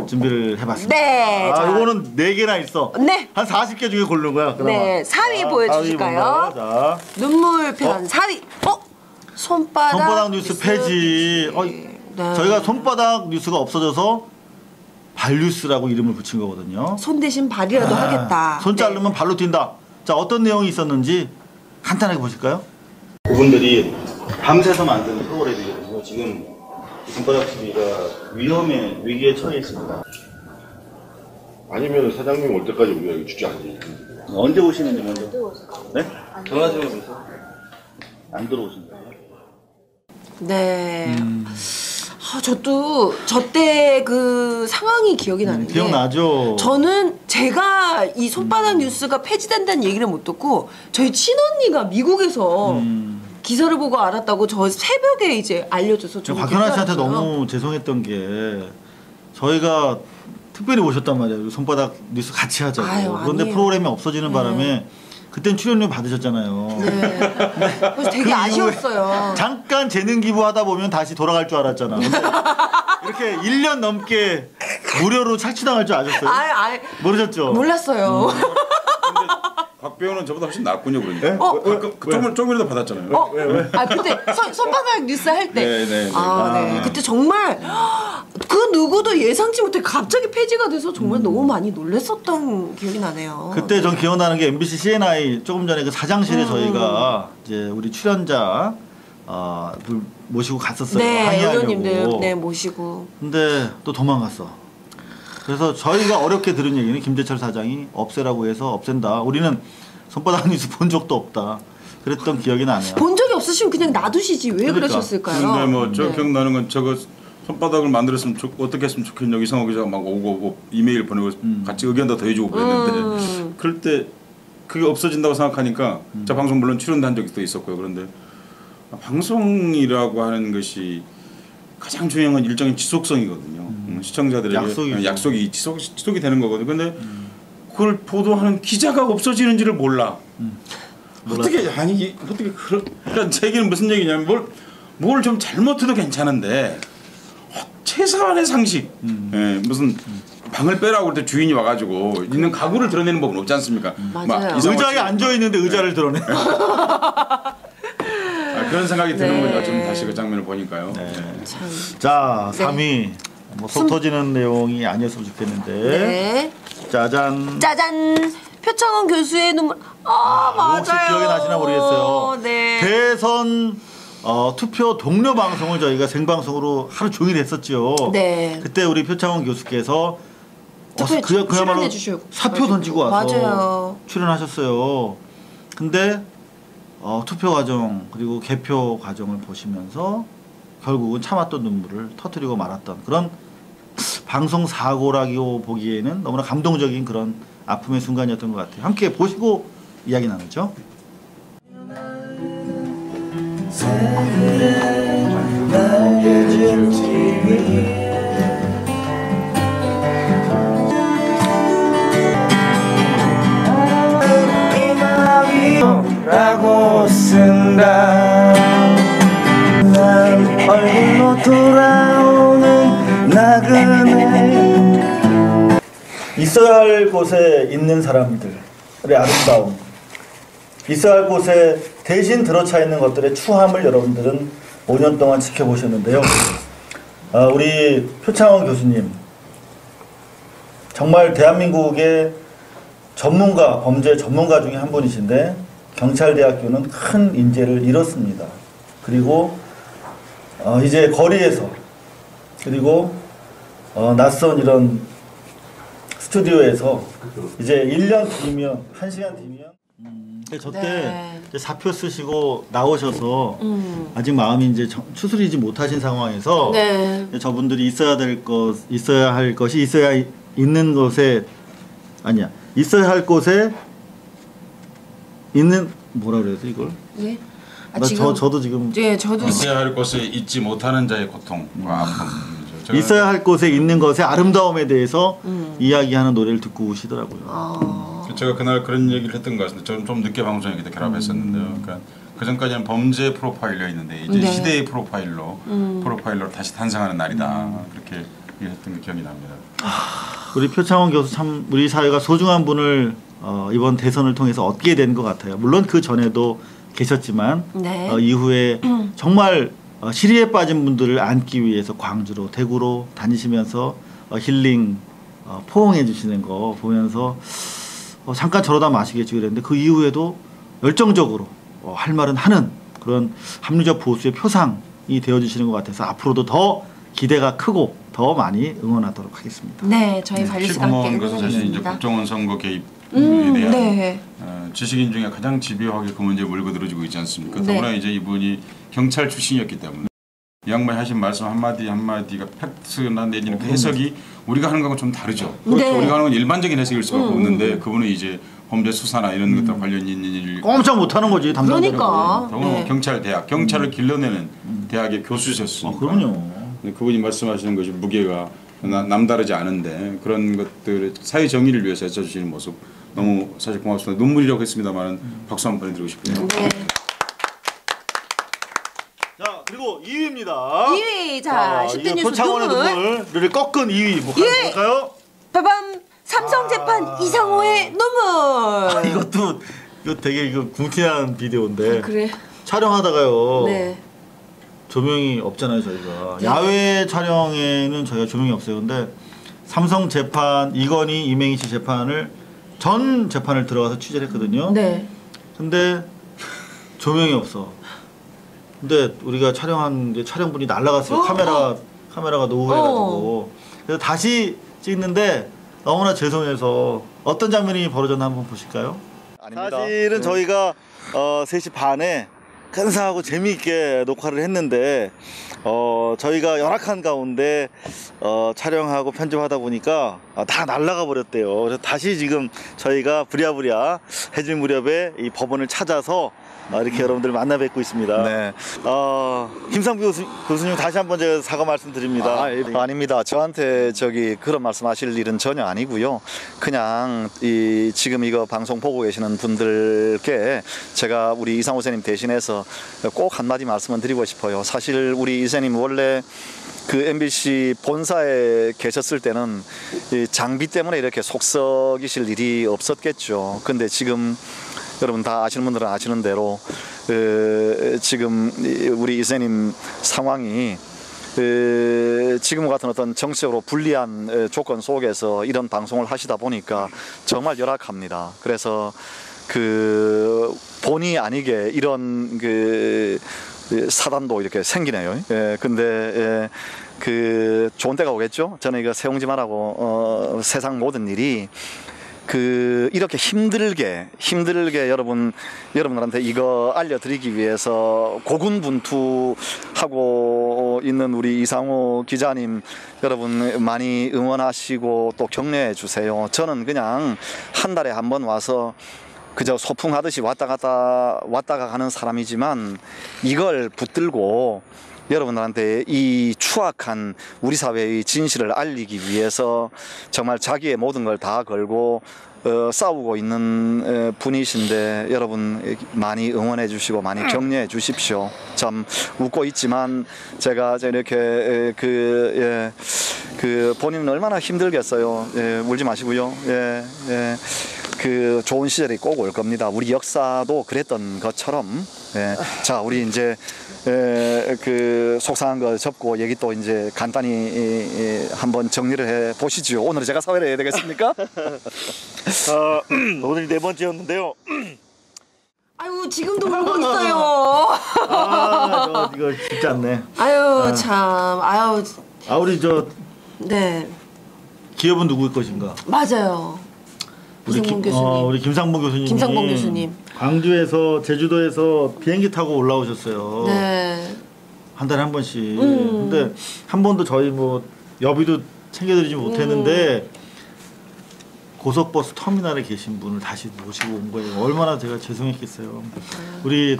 준비를 해봤습니다. 네. 이거는 4개나 있어. 네. 한 40개 중에 고른 거야. 그나마. 네. 4위 보여주실까요? 자. 눈물편 4위. 손바닥 뉴스 폐지. 저희가 손바닥 뉴스가 없어져서 발뉴스라고 이름을 붙인 거거든요. 손 대신 발이라도 하겠다. 손 자르면 발로 뛴다. 자, 어떤 내용이 있었는지 간단하게 보실까요? 그분들이 밤새서 만든 프로그램이거든요. 지금 손바닥 TV가 위기에 처해 있습니다. 아니면 사장님 올 때까지 우리가 여기 주지 않니? 언제 오시는지 먼저. 네? 전화 좀 해보세요. 안 들어오신다. 네. 저도 저때 그 상황이 기억이 나는데 기억나죠? 저는 제가 이 손바닥 뉴스가 폐지된다는 얘기를 못 듣고 저희 친언니가 미국에서 기사를 보고 알았다고 저 새벽에 이제 알려줘서 박현아 씨한테 너무 죄송했던 게 저희가 특별히 모셨단 말이에요. 손바닥 뉴스 같이 하자고. 그런데 아니에요. 프로그램이 없어지는 바람에 그땐 출연료 받으셨잖아요. 그래서 되게 아쉬웠어요. 잠깐 재능 기부하다 보면 다시 돌아갈 줄 알았잖아. 근데 이렇게 1년 넘게 무료로 착취당할 줄 아셨어요? 모르셨죠? 몰랐어요. 박 배우는 저보다 훨씬 낫군요, 그러니까. 조금이라도 받았잖아요. 왜? 그때 손바닥 뉴스 할 때. 네. 그때 정말 그 누구도 예상치 못해 갑자기 폐지가 돼서 정말 너무 많이 놀랐었던 기억이 나네요. 그때 전 기억나는 게 MBC CNI 조금 전에 그 사장실에 저희가 이제 우리 출연자 모시고 갔었어요. 네, 항의하려고. 의원님들 모시고. 근데 또 도망갔어. 그래서 저희가 어렵게 들은 얘기는 김재철 사장이 없애라고 해서 없앤다. 우리는 손바닥 뉴스 본 적도 없다. 그랬던 기억이 나네요. 본 적이 없으시면 그냥 놔두시지 왜 그러셨을까요? 근데 뭐 저 기억나는 건 저거 손바닥을 만들었으면 어떻게 했으면 좋겠냐고 이상호 기자가 막 오고 이메일 보내고 같이 의견도 더해주고 그랬는데 그럴 때 그게 없어진다고 생각하니까 저 방송 물론 출연도 한 적도 있었고요. 그런데 방송이라고 하는 것이 가장 중요한 건 일정의 지속성이거든요. 시청자들에게 약속이 지속이 되는 거거든요. 근데 그걸 보도하는 기자가 없어지는지를 몰라. 어떻게 그러니까 제 얘기는 무슨 얘기냐면 뭘 좀 잘못해도 괜찮은데 최소한의 상식 무슨 방을 빼라고 할 때 주인이 와가지고 있는 가구를 드러내는 법은 없지 않습니까? 맞아요. 의자에 앉아 있는데 의자를 드러내. 그런 생각이 드는 거니까 좀 다시 그 장면을 보니까요. 자, 3위 속 터지는 내용이 아니었으면 좋겠는데. 짜잔. 짜잔. 표창원 교수의 눈물. 맞아요. 혹시 기억이 나시나 모르겠어요. 네. 대선 투표 동료 방송을 저희가 생방송으로 하루 종일 했었죠. 네. 그때 우리 표창원 교수께서 그야말로 출연해주시고 사표 던지고 와서 맞아요. 출연하셨어요. 근데 투표 과정 그리고 개표 과정을 보시면서 결국은 참았던 눈물을 터뜨리고 말았던 그런 방송 사고라고 보기에는 너무나 감동적인 그런 아픔의 순간이었던 것 같아요. 함께 보시고 이야기 나누죠. 라고 쓴다. 난 얼굴로 돌아오는 나그네. 있어야 할 곳에 있는 사람들의 아름다움, 있어야 할 곳에 대신 들어차 있는 것들의 추함을 여러분들은 5년 동안 지켜보셨는데요. 우리 표창원 교수님 정말 대한민국의 전문가, 범죄 전문가 중에 한 분이신데 경찰대학교는 큰 인재를 잃었습니다. 그리고 이제 거리에서 그리고 낯선 이런 스튜디오에서 이제 1년 뒤면 1시간 뒤면 저때 이제 사표 쓰시고 나오셔서 아직 마음이 이제 추스리지 못하신 상황에서 저분들이 있어야 할 것이 있어야 있는 곳에 아니야 있어야 할 곳에 있는 뭐라 그래서 이걸? 네. 저도 지금 저도 있어야 할 곳에 있지 못하는 자의 고통과 아픔. 있어야 할 곳에 있는 것의 아름다움에 대해서 이야기하는 노래를 듣고 오시더라고요. 제가 그날 그런 얘기를 했던 것 같은데 저는 좀 늦게 방송에 그때 결합했었는데요. 그러니까 그 전까지는 범죄 프로파일러였는데 이제 시대의 프로파일러 다시 탄생하는 날이다. 그렇게 얘기했던 게 기억이 납니다. 우리 표창원 교수 참 우리 사회가 소중한 분을 이번 대선을 통해서 얻게 된 것 같아요. 물론 그 전에도 계셨지만 이후에 정말 시리에 빠진 분들을 안기 위해서 광주로 대구로 다니시면서 힐링 포옹해 주시는 거 보면서 잠깐 저러다 마시겠지 그랬는데 그 이후에도 열정적으로 할 말은 하는 그런 합리적 보수의 표상이 되어주시는 것 같아서 앞으로도 더 기대가 크고 더 많이 응원하도록 하겠습니다. 네, 저희 발리스가 함께 그래서 사실 이제 국정원 선거 개입에 대한 지식인 중에 가장 집요하게 그 문제에 물고들어지고 있지 않습니까? 더구나 이제 이분이 경찰 출신이었기 때문에 이 양반이 하신 말씀 한마디 한마디가 팩트나 내지는 그 해석이 우리가 하는 거하고 좀 다르죠. 그렇죠. 우리가 하는 건 일반적인 해석일 수밖에 없는데 그분은 이제 범죄 수사나 이런 것들 관련 있는 일 꼼짝 못하는 거지 담당자는. 그러니까. 더구나 경찰 대학 경찰을 길러내는 대학의 교수셨으니까. 그럼요. 그분이 말씀하시는 것이 무게가 남다르지 않은데 그런 것들을 사회 정의를 위해서 애써주시는 모습 너무 사실 고맙습니다. 눈물이라고 했습니다만 박수 한번 보내드리고 싶고요. 자 그리고 2위입니다. 2위 자 10대 뉴스 표창원의 눈물을 꺾은 2위 뭘까요? 빠밤 삼성재판 이상호의 눈물. 이거 되게 궁티난 비디오인데 그래. 촬영하다가요. 조명이 없잖아요 저희가. 야외 촬영에는 저희가 조명이 없어요. 근데 삼성 재판 이건희 이맹희 씨 재판을 전 재판을 들어가서 취재를 했거든요. 근데 조명이 없어. 근데 우리가 촬영한 촬영분이 날라갔어요. 카메라가 노후해가지고. 그래서 다시 찍는데 너무나 죄송해서 어떤 장면이 벌어졌나 한번 보실까요? 아닙니다. 사실은 저희가 3시 반에 근사하고 재미있게 녹화를 했는데 저희가 열악한 가운데 촬영하고 편집하다 보니까 다 날아가 버렸대요. 그래서 다시 지금 저희가 부랴부랴 해질 무렵에 이 법원을 찾아서 이렇게 여러분들 만나 뵙고 있습니다. 네. 김상부 교수님 다시 한번 제가 사과 말씀드립니다. 아닙니다. 저한테 그런 말씀하실 일은 전혀 아니고요. 그냥 지금 이거 방송 보고 계시는 분들께 제가 우리 이상호 선생님 대신해서 꼭 한마디 말씀을 드리고 싶어요. 사실 우리 이사님 원래 그 MBC 본사에 계셨을 때는 이 장비 때문에 이렇게 속 썩이실 일이 없었겠죠. 근데 지금 여러분 다 아시는 분들은 아시는 대로 지금 우리 이사님 상황이 지금 같은 어떤 정치적으로 불리한 조건 속에서 이런 방송을 하시다 보니까 정말 열악합니다. 그래서 본의 아니게 이런 사단도 이렇게 생기네요. 근데 좋은 때가 오겠죠. 저는 이거 세웅지만하고 세상 모든 일이 이렇게 힘들게 여러분들한테 이거 알려드리기 위해서 고군분투하고 있는 우리 이상호 기자님 여러분 많이 응원하시고 또 격려해 주세요. 저는 그냥 한 달에 한 번 와서 그저 소풍하듯이 왔다가 가는 사람이지만 이걸 붙들고 여러분들한테 이 추악한 우리 사회의 진실을 알리기 위해서 정말 자기의 모든 걸 다 걸고 싸우고 있는 분이신데 여러분 많이 응원해 주시고 많이 격려해 주십시오. 참 웃고 있지만 제가 이렇게 본인은 얼마나 힘들겠어요. 울지 마시고요. 좋은 시절이 꼭 올 겁니다. 우리 역사도 그랬던 것처럼. 자, 우리 이제 속상한 거 접고 얘기 또 이제 간단히 한번 정리를 해 보시죠. 오늘 제가 사회를 해야 되겠습니까? 오늘 4번째였는데요. 아유, 지금도 울고 있어요. 이거 쉽지 않네. 아유, 참. 우리 네. 기업은 누구일 것인가? 맞아요. 김상봉 교수님. 우리 김상봉 교수님. 광주에서 제주도에서 비행기 타고 올라오셨어요. 네. 한 달에 한 번씩. 근데 한 번도 저희 여비도 챙겨드리지 못했는데 고속버스 터미널에 계신 분을 다시 모시고 온 거예요. 얼마나 제가 죄송했겠어요. 우리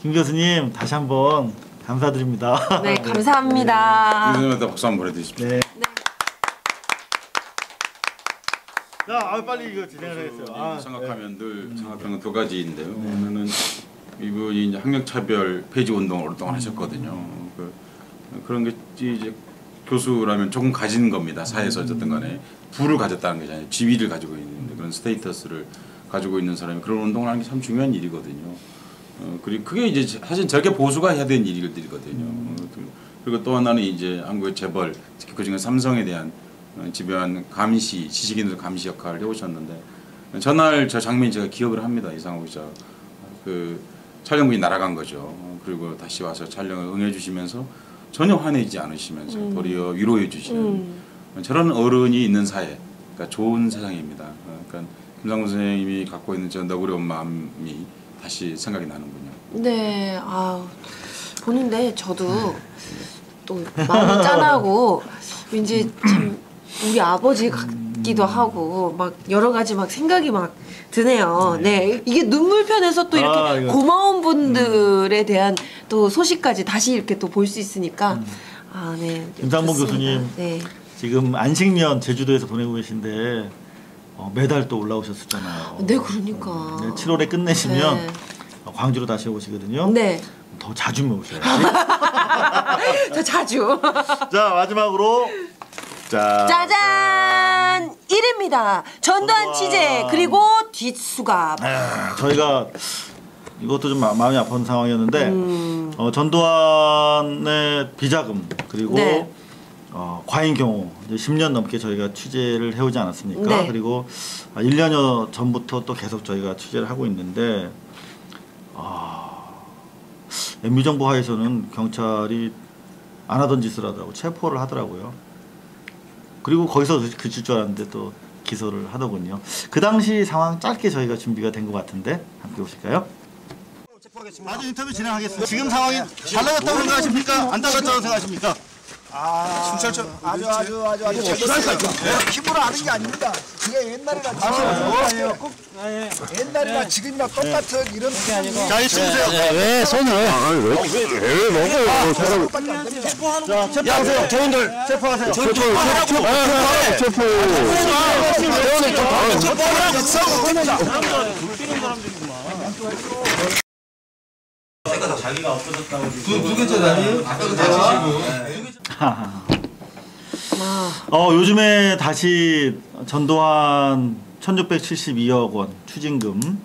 김 교수님 다시 한번 감사드립니다. 네, 감사합니다. 교수님한테 박수 한번 보내드리십시오. 네. 자, 빨리 이거 진행을 하겠어요. 생각하면 늘 생각하는 두 가지인데요. 하나는 이분이 이제 학력차별 폐지 운동을 오랫동안 하셨거든요. 그런 게 이제 교수라면 조금 가진 겁니다. 사회에서 어쨌든 간에 부를 가졌다는 거잖아요. 지위를 가지고 있는 그런 스테이터스를 가지고 있는 사람이 그런 운동을 하는 게 참 중요한 일이거든요. 그리고 그게 이제 사실 저게 보수가 해야 되는 일이거든요. 그리고 또 하나는 이제 한국의 재벌, 특히 그중에 삼성에 대한 집요한 감시, 지식인들 감시 역할을 해오셨는데 전날 저 장면이 제가 기억을 합니다. 이상호 기자. 촬영분이 날아간 거죠. 그리고 다시 와서 촬영을 응해주시면서 전혀 화내지 않으시면서 도리어 위로해 주시는 저런 어른이 있는 사회, 그러니까 좋은 세상입니다. 그러니까 김상훈 선생님이 갖고 있는 저 너그러운 마음이 다시 생각이 나는군요. 네, 보는데 저도 또 마음이 짠하고 왠지 참 우리 아버지 같기도 하고 막 여러 가지 막 생각이 막 드네요. 네, 이게 눈물편에서 또 이렇게 고마운 분들에 대한 또 소식까지 다시 이렇게 또 볼 수 있으니까 네. 김상봉 교수님, 네. 지금 안식년 제주도에서 보내고 계신데 매달 또 올라오셨었잖아요. 네, 그러니까. 네, 7월에 끝내시면 광주로 다시 오시거든요. 네. 더 자주 오셔야지. 더 자주. 자, 마지막으로 짜잔! 1위입니다. 전두환 취재 그리고 뒷수갑. 저희가 이것도 좀 마음이 아픈 상황이었는데 전두환의 비자금 그리고 과잉 경우 이제 10년 넘게 저희가 취재를 해오지 않았습니까? 네. 그리고 1년여 전부터 또 계속 저희가 취재를 하고 있는데 MB정부 하에서는 경찰이 안 하던 짓을 하더라고 체포를 하더라고요. 그리고 거기서 그칠 줄 알았는데 또 기소를 하더군요. 그 당시 상황 짧게 저희가 준비가 된 것 같은데 함께 보실까요? 아주 인터뷰 진행하겠습니다. 지금 상황이 달라졌다고 생각하십니까? 안 달라졌다고 생각하십니까? 순찰차 아주 힘으로 하는 게 아닙니다. 그게 옛날이나 옛날이나 지금이나 똑같은 이런 자, 있으세요. 왜 손을 왜 먹어요? 자, 체포하세요. 저분들 체포하세요. 자기가 없어졌다고. 두 개째 다니에요? 요즘에 다시 전두환 1672억 원 추징금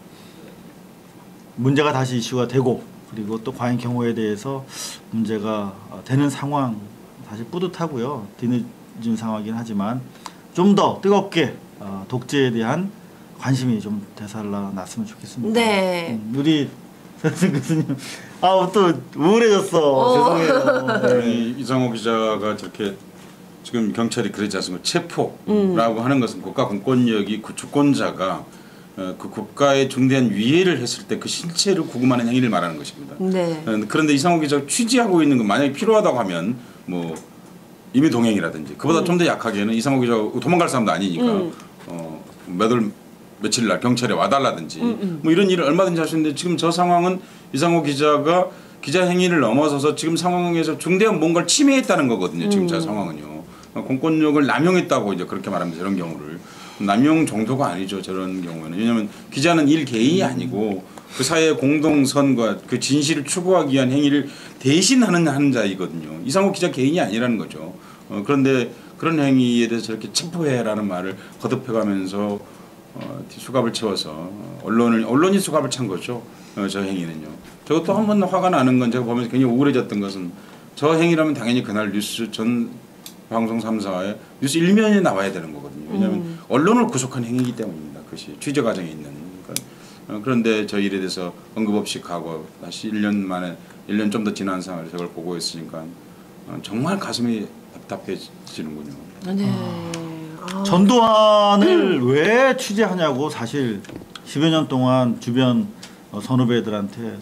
문제가 다시 이슈가 되고, 그리고 또 과잉 경호에 대해서 문제가 되는 상황, 사실 뿌듯하고요. 뒤늦은 상황이긴 하지만 좀 더 뜨겁게 독재에 대한 관심이 좀 되살아났으면 좋겠습니다. 네. 우리 교수님, 또 우울해졌어. 죄송해요. 이상호 기자가 저렇게 지금 경찰이 그러지 않습니까? 체포라고 하는 것은 국가 공권력이 그 주권자가 그 국가에 중대한 위해를 했을 때 그 실체를 구금하는 행위를 말하는 것입니다. 네. 그런데 이상호 기자가 취재하고 있는 건 만약에 필요하다고 하면 뭐 임의 동행이라든지 그보다 좀 더 약하게는 이상호 기자가 도망갈 사람도 아니니까 며칠 날 경찰에 와달라든지 뭐 이런 일을 얼마든지 할 수 있는데, 지금 저 상황은 이상호 기자가 기자 행위를 넘어서서 지금 상황에서 중대한 뭔가를 침해했다는 거거든요. 지금 저 상황은요. 공권력을 남용했다고 이제 그렇게 말합니다. 저런 경우를. 남용 정도가 아니죠. 저런 경우에는. 왜냐하면 기자는 일 개인이 아니고 그 사회의 공동선과 그 진실을 추구하기 위한 행위를 대신하는 자이거든요. 이상호 기자 개인이 아니라는 거죠. 그런데 그런 행위에 대해서 저렇게 체포해라는 말을 거듭해가면서 수갑을 채워서 언론이 수갑을 찬 거죠. 저 행위는요. 저것도 한 번 화가 나는 건 제가 보면서 굉장히 우울해졌던 것은, 저 행위라면 당연히 그날 뉴스 전 방송 3사에 뉴스 일면에 나와야 되는 거거든요. 왜냐하면 언론을 구속한 행위이기 때문입니다. 그것이 취재 과정에 있는. 그런데 저 일에 대해서 언급 없이 가고 다시 1년 만에 1년 좀 더 지난 상황에서 저걸 보고 있으니까 정말 가슴이 답답해지는군요. 네. 전두환을 왜 취재하냐고 사실 10여 년 동안 주변 선후배들한테,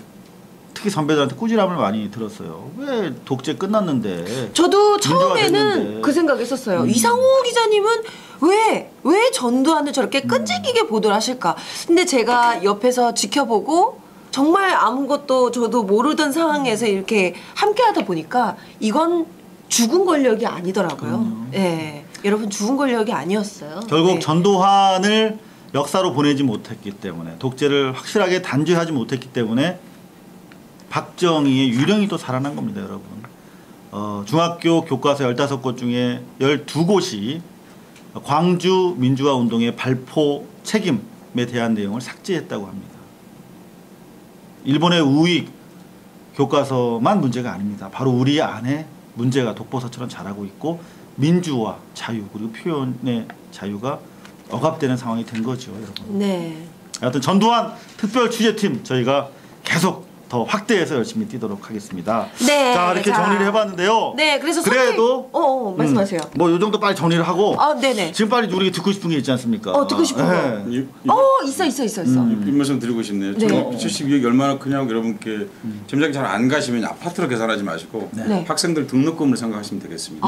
특히 선배들한테 꾸지람을 많이 들었어요. 왜 독재 끝났는데. 저도 처음에는 그 생각했었어요. 이상호 기자님은 왜 전두환을 저렇게 끈질기게 보도를 하실까. 근데 제가 옆에서 지켜보고 정말 아무것도 저도 모르던 상황에서 이렇게 함께 하다 보니까 이건 죽은 권력이 아니더라고요. 예. 여러분, 죽은 권력이 아니었어요. 결국 네. 전두환을 역사로 보내지 못했기 때문에, 독재를 확실하게 단죄하지 못했기 때문에 박정희의 유령이 또 살아난 겁니다, 여러분. 중학교 교과서 15곳 중에 12곳이 광주 민주화 운동의 발포 책임에 대한 내용을 삭제했다고 합니다. 일본의 우익 교과서만 문제가 아닙니다. 바로 우리 안에 문제가 독버섯처럼 자라고 있고, 민주화, 자유, 그리고 표현의 자유가 억압되는 상황이 된 거죠, 여러분. 네. 하여튼 전두환 특별 취재팀 저희가 계속 더 확대해서 열심히 뛰도록 하겠습니다. 네. 자, 이렇게 정리를 해봤는데요. 네, 그래서 그래도 말씀하세요. 뭐 요 정도 빨리 정리를 하고. 네네. 지금 빨리 우리 듣고 싶은 게 있지 않습니까? 듣고 싶은 거. 네. 있어. 이 말씀 드리고 싶네요. 네. 72억이 얼마나 크냐고 여러분께 짐작이 잘 안 가시면 아파트로 계산하지 마시고 네. 학생들 등록금을 생각하시면 되겠습니다.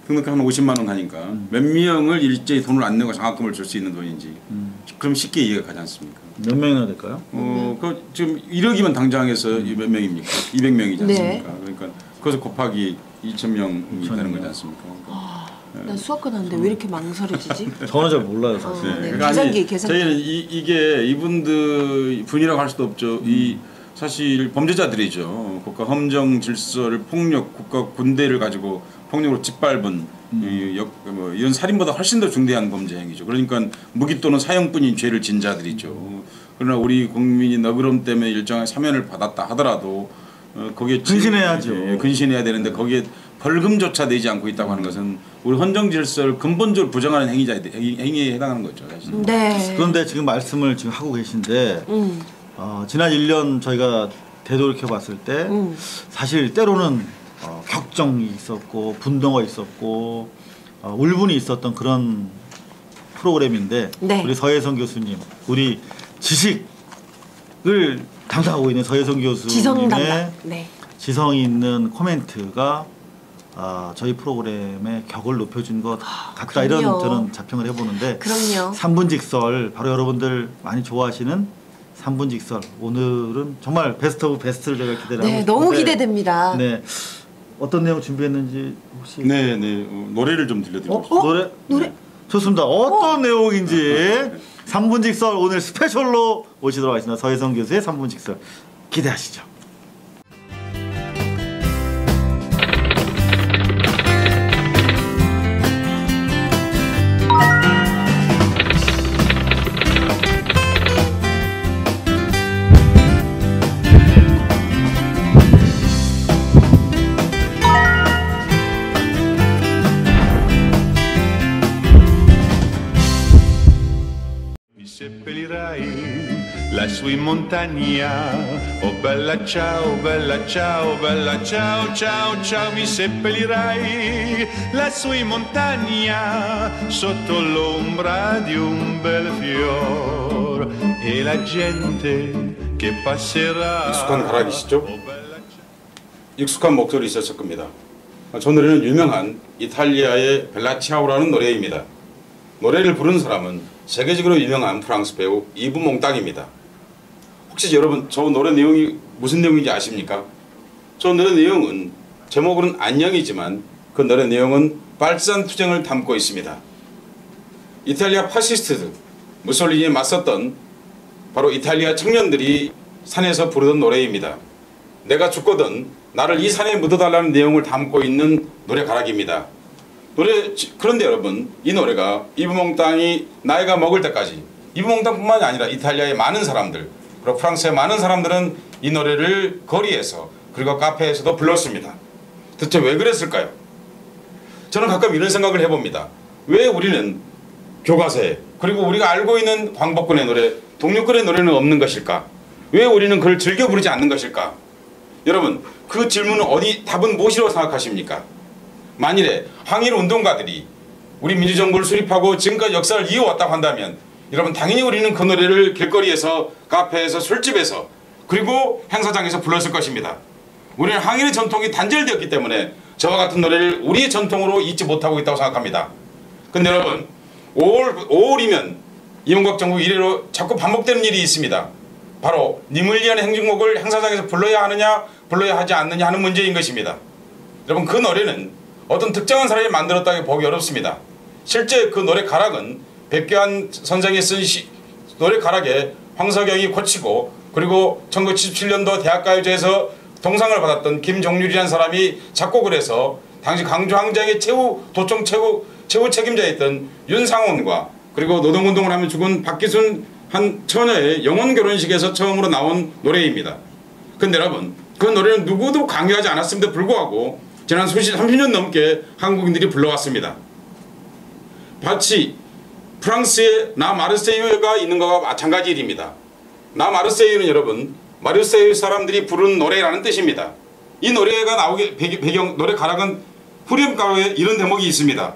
등록금 한 50만 원 하니까 몇 명을 일제히 돈을 안 내고 장학금을 줄 수 있는 돈인지 그럼 쉽게 이해가 가지 않습니까? 몇 명이나 될까요? 지금 1억이면 당장에서 몇 명입니까? 200명이지 않습니까? 네. 그러니까 그것을 곱하기 2,000명이 있다는 거지 않습니까? 난 수학과 나왔는데 왜 이렇게 망설여지지? 저는 잘 몰라요, 사실. 그러니까 저희는 이게 이분들 분이라고 할 수도 없죠. 이 사실 범죄자들이죠. 국가 헌정 질서를 폭력, 국가 군대를 가지고 폭력으로 짓밟은 이런 살인보다 훨씬 더 중대한 범죄 행위죠. 그러니까 무기 또는 사형뿐인 죄를 진 자들이죠. 그러나 우리 국민이 너그럼 때문에 일정한 사면을 받았다 하더라도 거기에 근신해야죠. 근신해야 되는데 거기에 벌금조차 내지 않고 있다고 하는 것은 우리 헌정 질서를 근본적으로 부정하는 행위에 해당하는 거죠, 사실. 네. 그런데 지금 말씀을 지금 하고 계신데 지난 1년 저희가 되돌이켜 봤을 때 사실 때로는 격정이 있었고 분노가 있었고 울분이 있었던 그런 프로그램인데 네. 우리 서혜성 교수님, 우리 지식을 담당하고 있는 서혜성 지성 담당. 교수님의 네. 지성이 있는 코멘트가 저희 프로그램의 격을 높여준 것 같다 이런 그럼요. 저는 자평을 해보는데 그럼요. 3분직설 바로 여러분들 많이 좋아하시는 3분직설 오늘은 정말 베스트 오브 베스트를 제가 기대를 하고 네, 싶은데 너무 기대됩니다. 네. 어떤 내용 준비했는지 혹시 노래를 좀 들려드리고 노래? 노래? 좋습니다. 어떤 내용인지 3분직설 오늘 스페셜로 모시도록 하겠습니다. 서혜성 교수의 3분직설 기대하시죠. Seppellirai lassù in montagna, oh bella ciao, bella ciao, bella ciao, ciao, ciao, mi seppellirai lassù in montagna, sotto l'ombra di un bel fior, e la gente che passerà. 익숙한 가락이시죠? 익숙한 목소리 있었을 겁니다. 저 노래는 유명한 이탈리아의 벨라치아오라는 노래입니다. 노래를 부른 사람은 세계적으로 유명한 프랑스 배우 이브 몽땅입니다. 혹시 여러분 저 노래 내용이 무슨 내용인지 아십니까? 저 노래 내용은 제목은 안녕이지만 그 노래 내용은 발산 투쟁을 담고 있습니다. 이탈리아 파시스트들 무솔리니에 맞섰던 바로 이탈리아 청년들이 산에서 부르던 노래입니다. 내가 죽거든 나를 이 산에 묻어달라는 내용을 담고 있는 노래 가락입니다. 그런데 여러분 이 노래가 이브몽땅이 나이가 먹을 때까지 이브몽땅뿐만이 아니라 이탈리아의 많은 사람들 그리고 프랑스의 많은 사람들은 이 노래를 거리에서 그리고 카페에서도 불렀습니다. 대체 왜 그랬을까요? 저는 가끔 이런 생각을 해봅니다. 왜 우리는 교과서에 그리고 우리가 알고 있는 광복군의 노래 독립군의 노래는 없는 것일까? 왜 우리는 그걸 즐겨 부르지 않는 것일까? 여러분 그 질문은 답은 무엇이라고 생각하십니까? 만일에 항일 운동가들이 우리 민주정부를 수립하고 지금까지 역사를 이어왔다고 한다면 여러분 당연히 우리는 그 노래를 길거리에서 카페에서 술집에서 그리고 행사장에서 불렀을 것입니다. 우리는 항일의 전통이 단절되었기 때문에 저와 같은 노래를 우리의 전통으로 잊지 못하고 있다고 생각합니다. 근데 여러분 5월이면 이명박 정부 이래로 자꾸 반복되는 일이 있습니다. 바로 님을 위한 행진곡을 행사장에서 불러야 하느냐 불러야 하지 않느냐 하는 문제인 것입니다. 여러분 그 노래는 어떤 특정한 사람이 만들었다고 보기 어렵습니다. 실제 그 노래 가락은 백교환 선생이 쓴 노래 가락에 황석영이 고치고 그리고 1977년도 대학가요제에서 동상을 받았던 김종률이라는 사람이 작곡을 해서 당시 광주항쟁의 도청 최후 책임자였던 윤상원과 그리고 노동운동을 하며 죽은 박기순 한 처녀의 영혼 결혼식에서 처음으로 나온 노래입니다. 근데 여러분 그 노래는 누구도 강요하지 않았음에도 불구하고 지난 30년 넘게 한국인들이 불러왔습니다. 마치 프랑스의 나 마르세유가 있는 것과 마찬가지 일입니다. 나 마르세유는 여러분 마르세유 사람들이 부르는 노래라는 뜻입니다. 이 노래가 나오게 노래 가락은 후렴가에 이런 대목이 있습니다.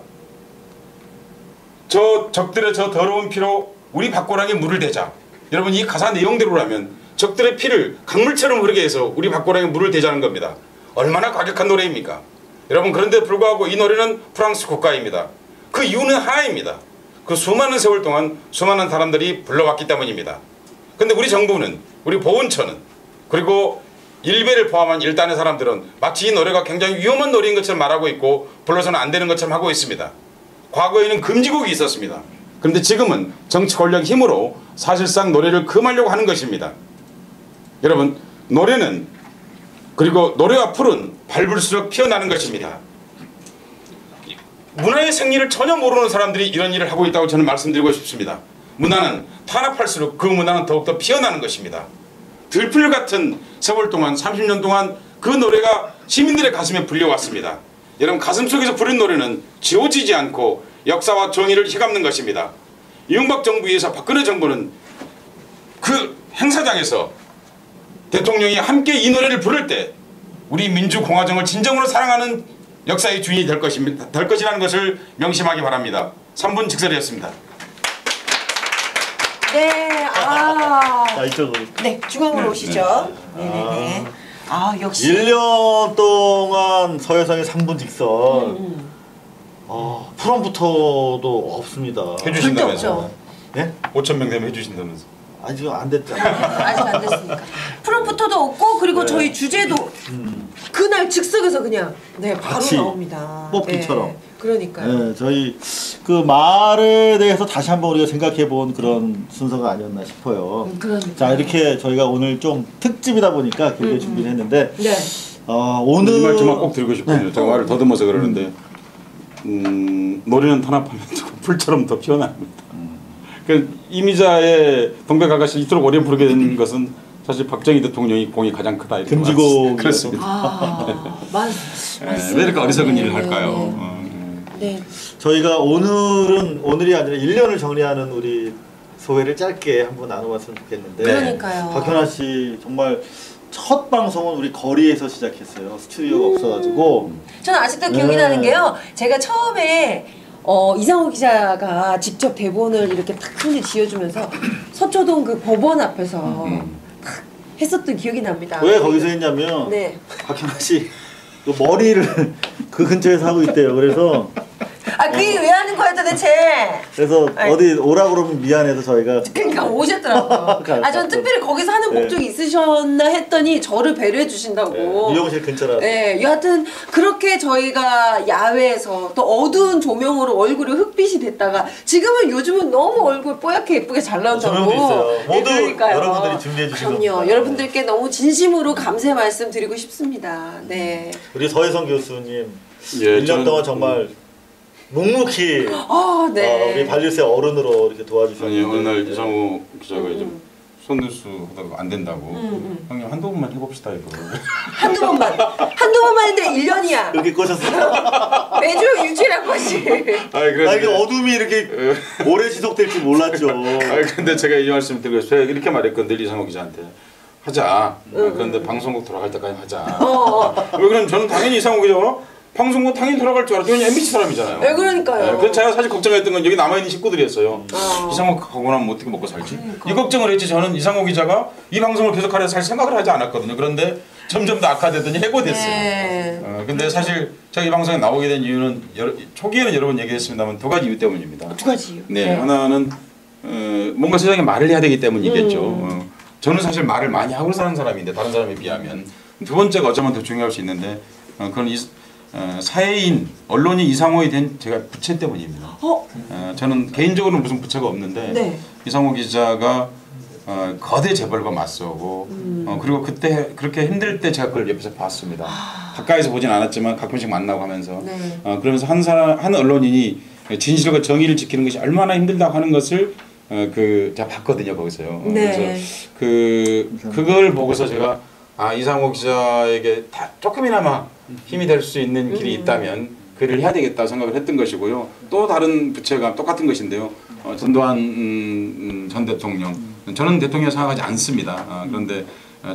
저 적들의 저 더러운 피로 우리 밭고랑에 물을 대자. 여러분 이 가사 내용대로라면 적들의 피를 강물처럼 흐르게 해서 우리 밭고랑에 물을 대자는 겁니다. 얼마나 과격한 노래입니까? 여러분 그런데 불구하고 이 노래는 프랑스 국가입니다. 그 이유는 하나입니다. 그 수많은 세월 동안 수많은 사람들이 불러왔기 때문입니다. 근데 우리 정부는 우리 보훈처는 그리고 일베를 포함한 일단의 사람들은 마치 이 노래가 굉장히 위험한 노래인 것처럼 말하고 있고 불러서는 안 되는 것처럼 하고 있습니다. 과거에는 금지곡이 있었습니다. 그런데 지금은 정치 권력 힘으로 사실상 노래를 금하려고 하는 것입니다. 여러분 노래는 그리고 노래와 풀은 밟을수록 피어나는 것입니다. 문화의 생리를 전혀 모르는 사람들이 이런 일을 하고 있다고 저는 말씀드리고 싶습니다. 문화는 탄압할수록 그 문화는 더욱더 피어나는 것입니다. 들풀 같은 세월 동안 30년 동안 그 노래가 시민들의 가슴에 불려왔습니다. 여러분 가슴속에서 부른 노래는 지워지지 않고 역사와 정의를 휘감는 것입니다. 이명박 정부에서 박근혜 정부는 그 행사장에서 대통령이 함께 이 노래를 부를 때 우리 민주공화정을 진정으로 사랑하는 역사의 주인이 될 것이라는 것을 명심하기 바랍니다. 3분 직설이었습니다. 네, 자, 이쪽으로. 네, 중앙으로 오시죠. 네네네. 역시. 1년 동안 서해상의 3분 직선. 프롬부터도 없습니다. 해주신다면서. 네? 5,000명 되면 해주신다면서. 아직 안 됐잖아요. 아직 안 됐으니까. 프롬프터도 없고 그리고 저희 주제도 그날 즉석에서 그냥 바로 같이 나옵니다. 뽑기처럼. 네, 그러니까요. 네, 저희 그 말에 대해서 다시 한번 우리가 생각해본 그런 순서가 아니었나 싶어요. 그러니까요. 자, 이렇게 저희가 오늘 좀 특집이다 보니까 길게 준비를 했는데 네. 오늘 이 말씀만 꼭 드리고 싶거든요. 제가 말을 더듬어서 그러는데 노래는 탄압하면 풀처럼 더 피어납니다. 그 이미자의 동백아가씨를 이토록 오래 부르게 된 것은 사실 박정희 대통령이 공이 가장 크다. 금지곡 그렇습니다. 맞습니다. 왜 이렇게 어리석은 일을 할까요? 네. 저희가 오늘이 아니라 1년을 정리하는 우리 소회를 짧게 한번 나눠봤으면 좋겠는데 그러니까요. 박현아 씨 정말 첫 방송은 우리 거리에서 시작했어요. 스튜디오가 없어가지고. 저는 아직도 기억이 나는 게요. 제가 처음에 이상호 기자가 직접 대본을 이렇게 탁 손에 쥐어주면서 서초동 그 법원 앞에서 탁 했었던 기억이 납니다. 왜 거기서 했냐면 네. 박현아 씨 그 머리를 그 근처에서 하고 있대요. 그래서 그게 왜 하는 거야 도대체? 그래서 어디 오라고 그러면 미안해서 저희가 그러니까 오셨더라고요. 전 특별히 거기서 하는 목적이 있으셨나 했더니 저를 배려해 주신다고. 미용실 근처라서. 네, 여하튼 그렇게 저희가 야외에서 또 어두운 조명으로 얼굴이 흑빛이 됐다가 지금은 요즘은 너무 얼굴 뽀얗게 예쁘게 잘 나온다고. 조명도 있어요. 모두 그러니까요. 여러분들이 준비해 주신 겁니다. 그럼요. 여러분들께 너무 진심으로 감사의 말씀 드리고 싶습니다. 네. 우리 서혜성 교수님 1년 저는 동안 정말 묵묵히 네. 우리 반릴세 어른으로 이렇게 도와주셨는데 아니 어느 날 이상호 기자가 이제 손뉴스 하다가 안 된다고 형님 한두 번만 해봅시다 이거. 한두 번만 했는데 1년이야. 이렇게 꼬셨어요? 매주 일주일에 한 번씩. 이게 어둠이 이렇게 오래 지속될지 몰랐죠. 근데 제가 이 말씀 드리고 싶어요. 이렇게 말했거든요. 이상호 기자한테. 하자. 그런데 방송국 돌아갈 때까지 하자. 왜 그러면 저는 당연히 이상호 기자가 방송국 당연히 돌아갈 줄 알았죠. 왜냐면 MBC 사람이잖아요. 네, 그러니까요. 그래서 제가 사실 걱정했던 건 여기 남아있는 식구들이었어요. 이상호 가고 나면 어떻게 먹고 살지? 이 걱정을 했지. 저는 이상호 기자가 이 방송을 계속하려 살 생각을 하지 않았거든요. 그런데 점점 더 악화되더니 해고됐어요. 근데 사실 제가 이 방송에 나오게 된 이유는 초기에는 여러 번 얘기했습니다만 두 가지 이유 때문입니다. 두 가지 이유? 네. 하나는 뭔가 세상에 말을 해야 되기 때문이겠죠. 저는 사실 말을 많이 하고 사는 사람인데 다른 사람에 비하면. 두 번째가 어쩌면 더 중요할 수 있는데 그건 사회인 언론이 이상호에 된 제가 부채 때문입니다. 저는 개인적으로는 무슨 부채가 없는데 이상호 기자가 거대 재벌과 맞서고 그리고 그때 그렇게 힘들 때 제가 그걸 옆에서 봤습니다. 가까이서 보진 않았지만 가끔씩 만나고 하면서 그러면서 한 언론인이 진실과 정의를 지키는 것이 얼마나 힘들다고 하는 것을 제가 봤거든요 거기서요. 그래서 그걸 보고서 제가 이상호 기자에게 조금이나마 힘이 될 수 있는 길이 있다면 그 일을 해야 되겠다 생각을 했던 것이고요. 또 다른 부채가 똑같은 것인데요. 전두환 전 대통령. 저는 대통령 생각하지 않습니다. 그런데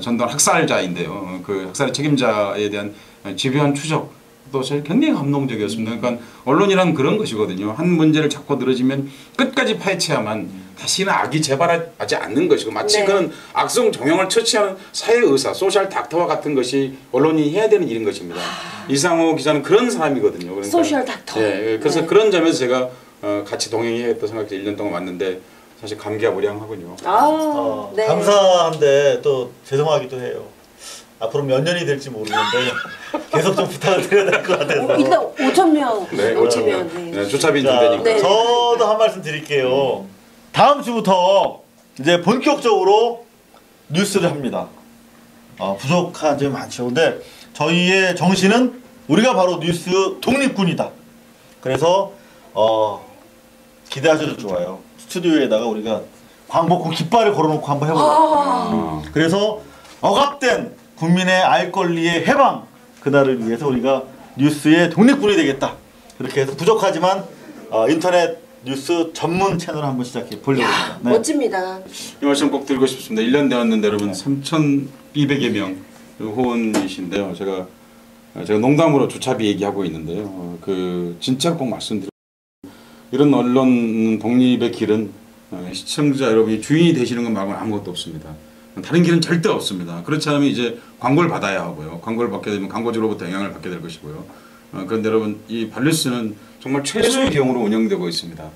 전두환 학살자인데요. 그 학살의 책임자에 대한 집요한 추적. 또 굉장히 감동적이었습니다. 그러니까 언론이란 그런 것이거든요. 한 문제를 잡고 늘어지면 끝까지 파헤쳐야만 다시는 악이 재발하지 않는 것이고 마치 그는 악성 종양을 처치하는 사회의사, 소셜 닥터와 같은 것이 언론이 해야 되는 일인 것입니다. 이상호 기자는 그런 사람이거든요. 그러니까, 소셜 닥터. 그래서 그런 점에서 제가 같이 동행해야겠다 생각해서 1년 동안 왔는데 사실 감기가 무량하군요. 감사한데 또 죄송하기도 해요. 앞으로 몇 년이 될지 모르는데 계속 좀 부탁을 드려야 될 것 같아서. 일단 5,000명 넘치면 주차비 준다니까. 저도 한 말씀 드릴게요. 다음 주부터 이제 본격적으로 뉴스를 합니다. 부족한 점이 많죠. 근데 저희의 정신은 우리가 바로 뉴스 독립군이다. 그래서 기대하셔도 좋아요. 스튜디오에다가 우리가 광복군 깃발을 걸어놓고 한번 해보자. 그래서 억압된 국민의 알 권리의 해방 그날을 위해서 우리가 뉴스의 독립군이 되겠다. 그렇게 해서 부족하지만 인터넷 뉴스 전문 채널을 한번 시작해 보려고 합니다. 멋집니다. 이 말씀 꼭 드리고 싶습니다. 1년 되었는데 여러분 3,200여 명 후원이신데요. 제가 제가 농담으로 주차비 얘기하고 있는데요. 진짜로 꼭 말씀드려요. 이런 언론 독립의 길은 시청자 여러분이 주인이 되시는 것 말고는 아무것도 없습니다. 다른 길은 절대 없습니다. 그렇지 않으면 이제 광고를 받아야 하고요. 광고를 받게 되면 광고주로부터 영향을 받게 될 것이고요. 그런데 여러분 이 발뉴스는 정말 최소의 비용으로 운영되고 있습니다.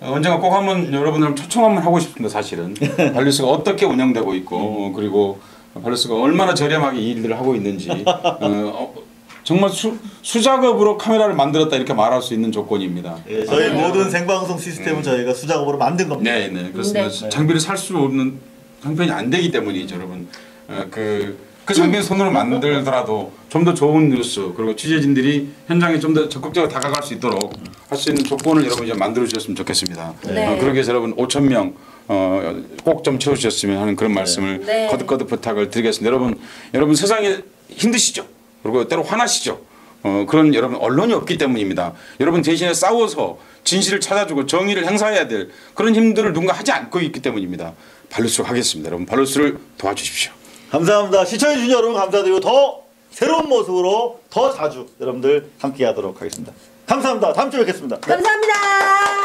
언젠가 꼭 한번 여러분들 초청 한번 하고 싶습니다. 사실은 발뉴스가 어떻게 운영되고 있고 그리고 발뉴스가 얼마나 저렴하게 이 일들을 하고 있는지 정말 수작업으로 카메라를 만들었다 이렇게 말할 수 있는 조건입니다. 예, 저희 모든 생방송 시스템은 저희가 수작업으로 만든 겁니다. 네, 그렇습니다. 네. 장비를 살 수 없는 형편이 안 되기 때문이죠, 여러분. 그 장비를 손으로 만들더라도 좀 더 좋은 뉴스 그리고 취재진들이 현장에 좀 더 적극적으로 다가갈 수 있도록 할 수 있는 조건을 여러분 이제 만들어 주셨으면 좋겠습니다. 네. 그러기 위해서 여러분 5,000명 꼭 좀 채워주셨으면 하는 그런 말씀을 네. 거듭 부탁을 드리겠습니다. 여러분 세상에 힘드시죠? 그리고 때로 화나시죠? 그런 여러분 언론이 없기 때문입니다. 여러분 대신에 싸워서 진실을 찾아주고 정의를 행사해야 될 그런 힘들을 누군가 하지 않고 있기 때문입니다. 발루스로 하겠습니다. 여러분 발루스를 도와주십시오. 감사합니다. 시청해주신 여러분 감사드리고 더 새로운 모습으로 더 자주 여러분들 함께하도록 하겠습니다. 감사합니다. 다음 주에 뵙겠습니다. 감사합니다.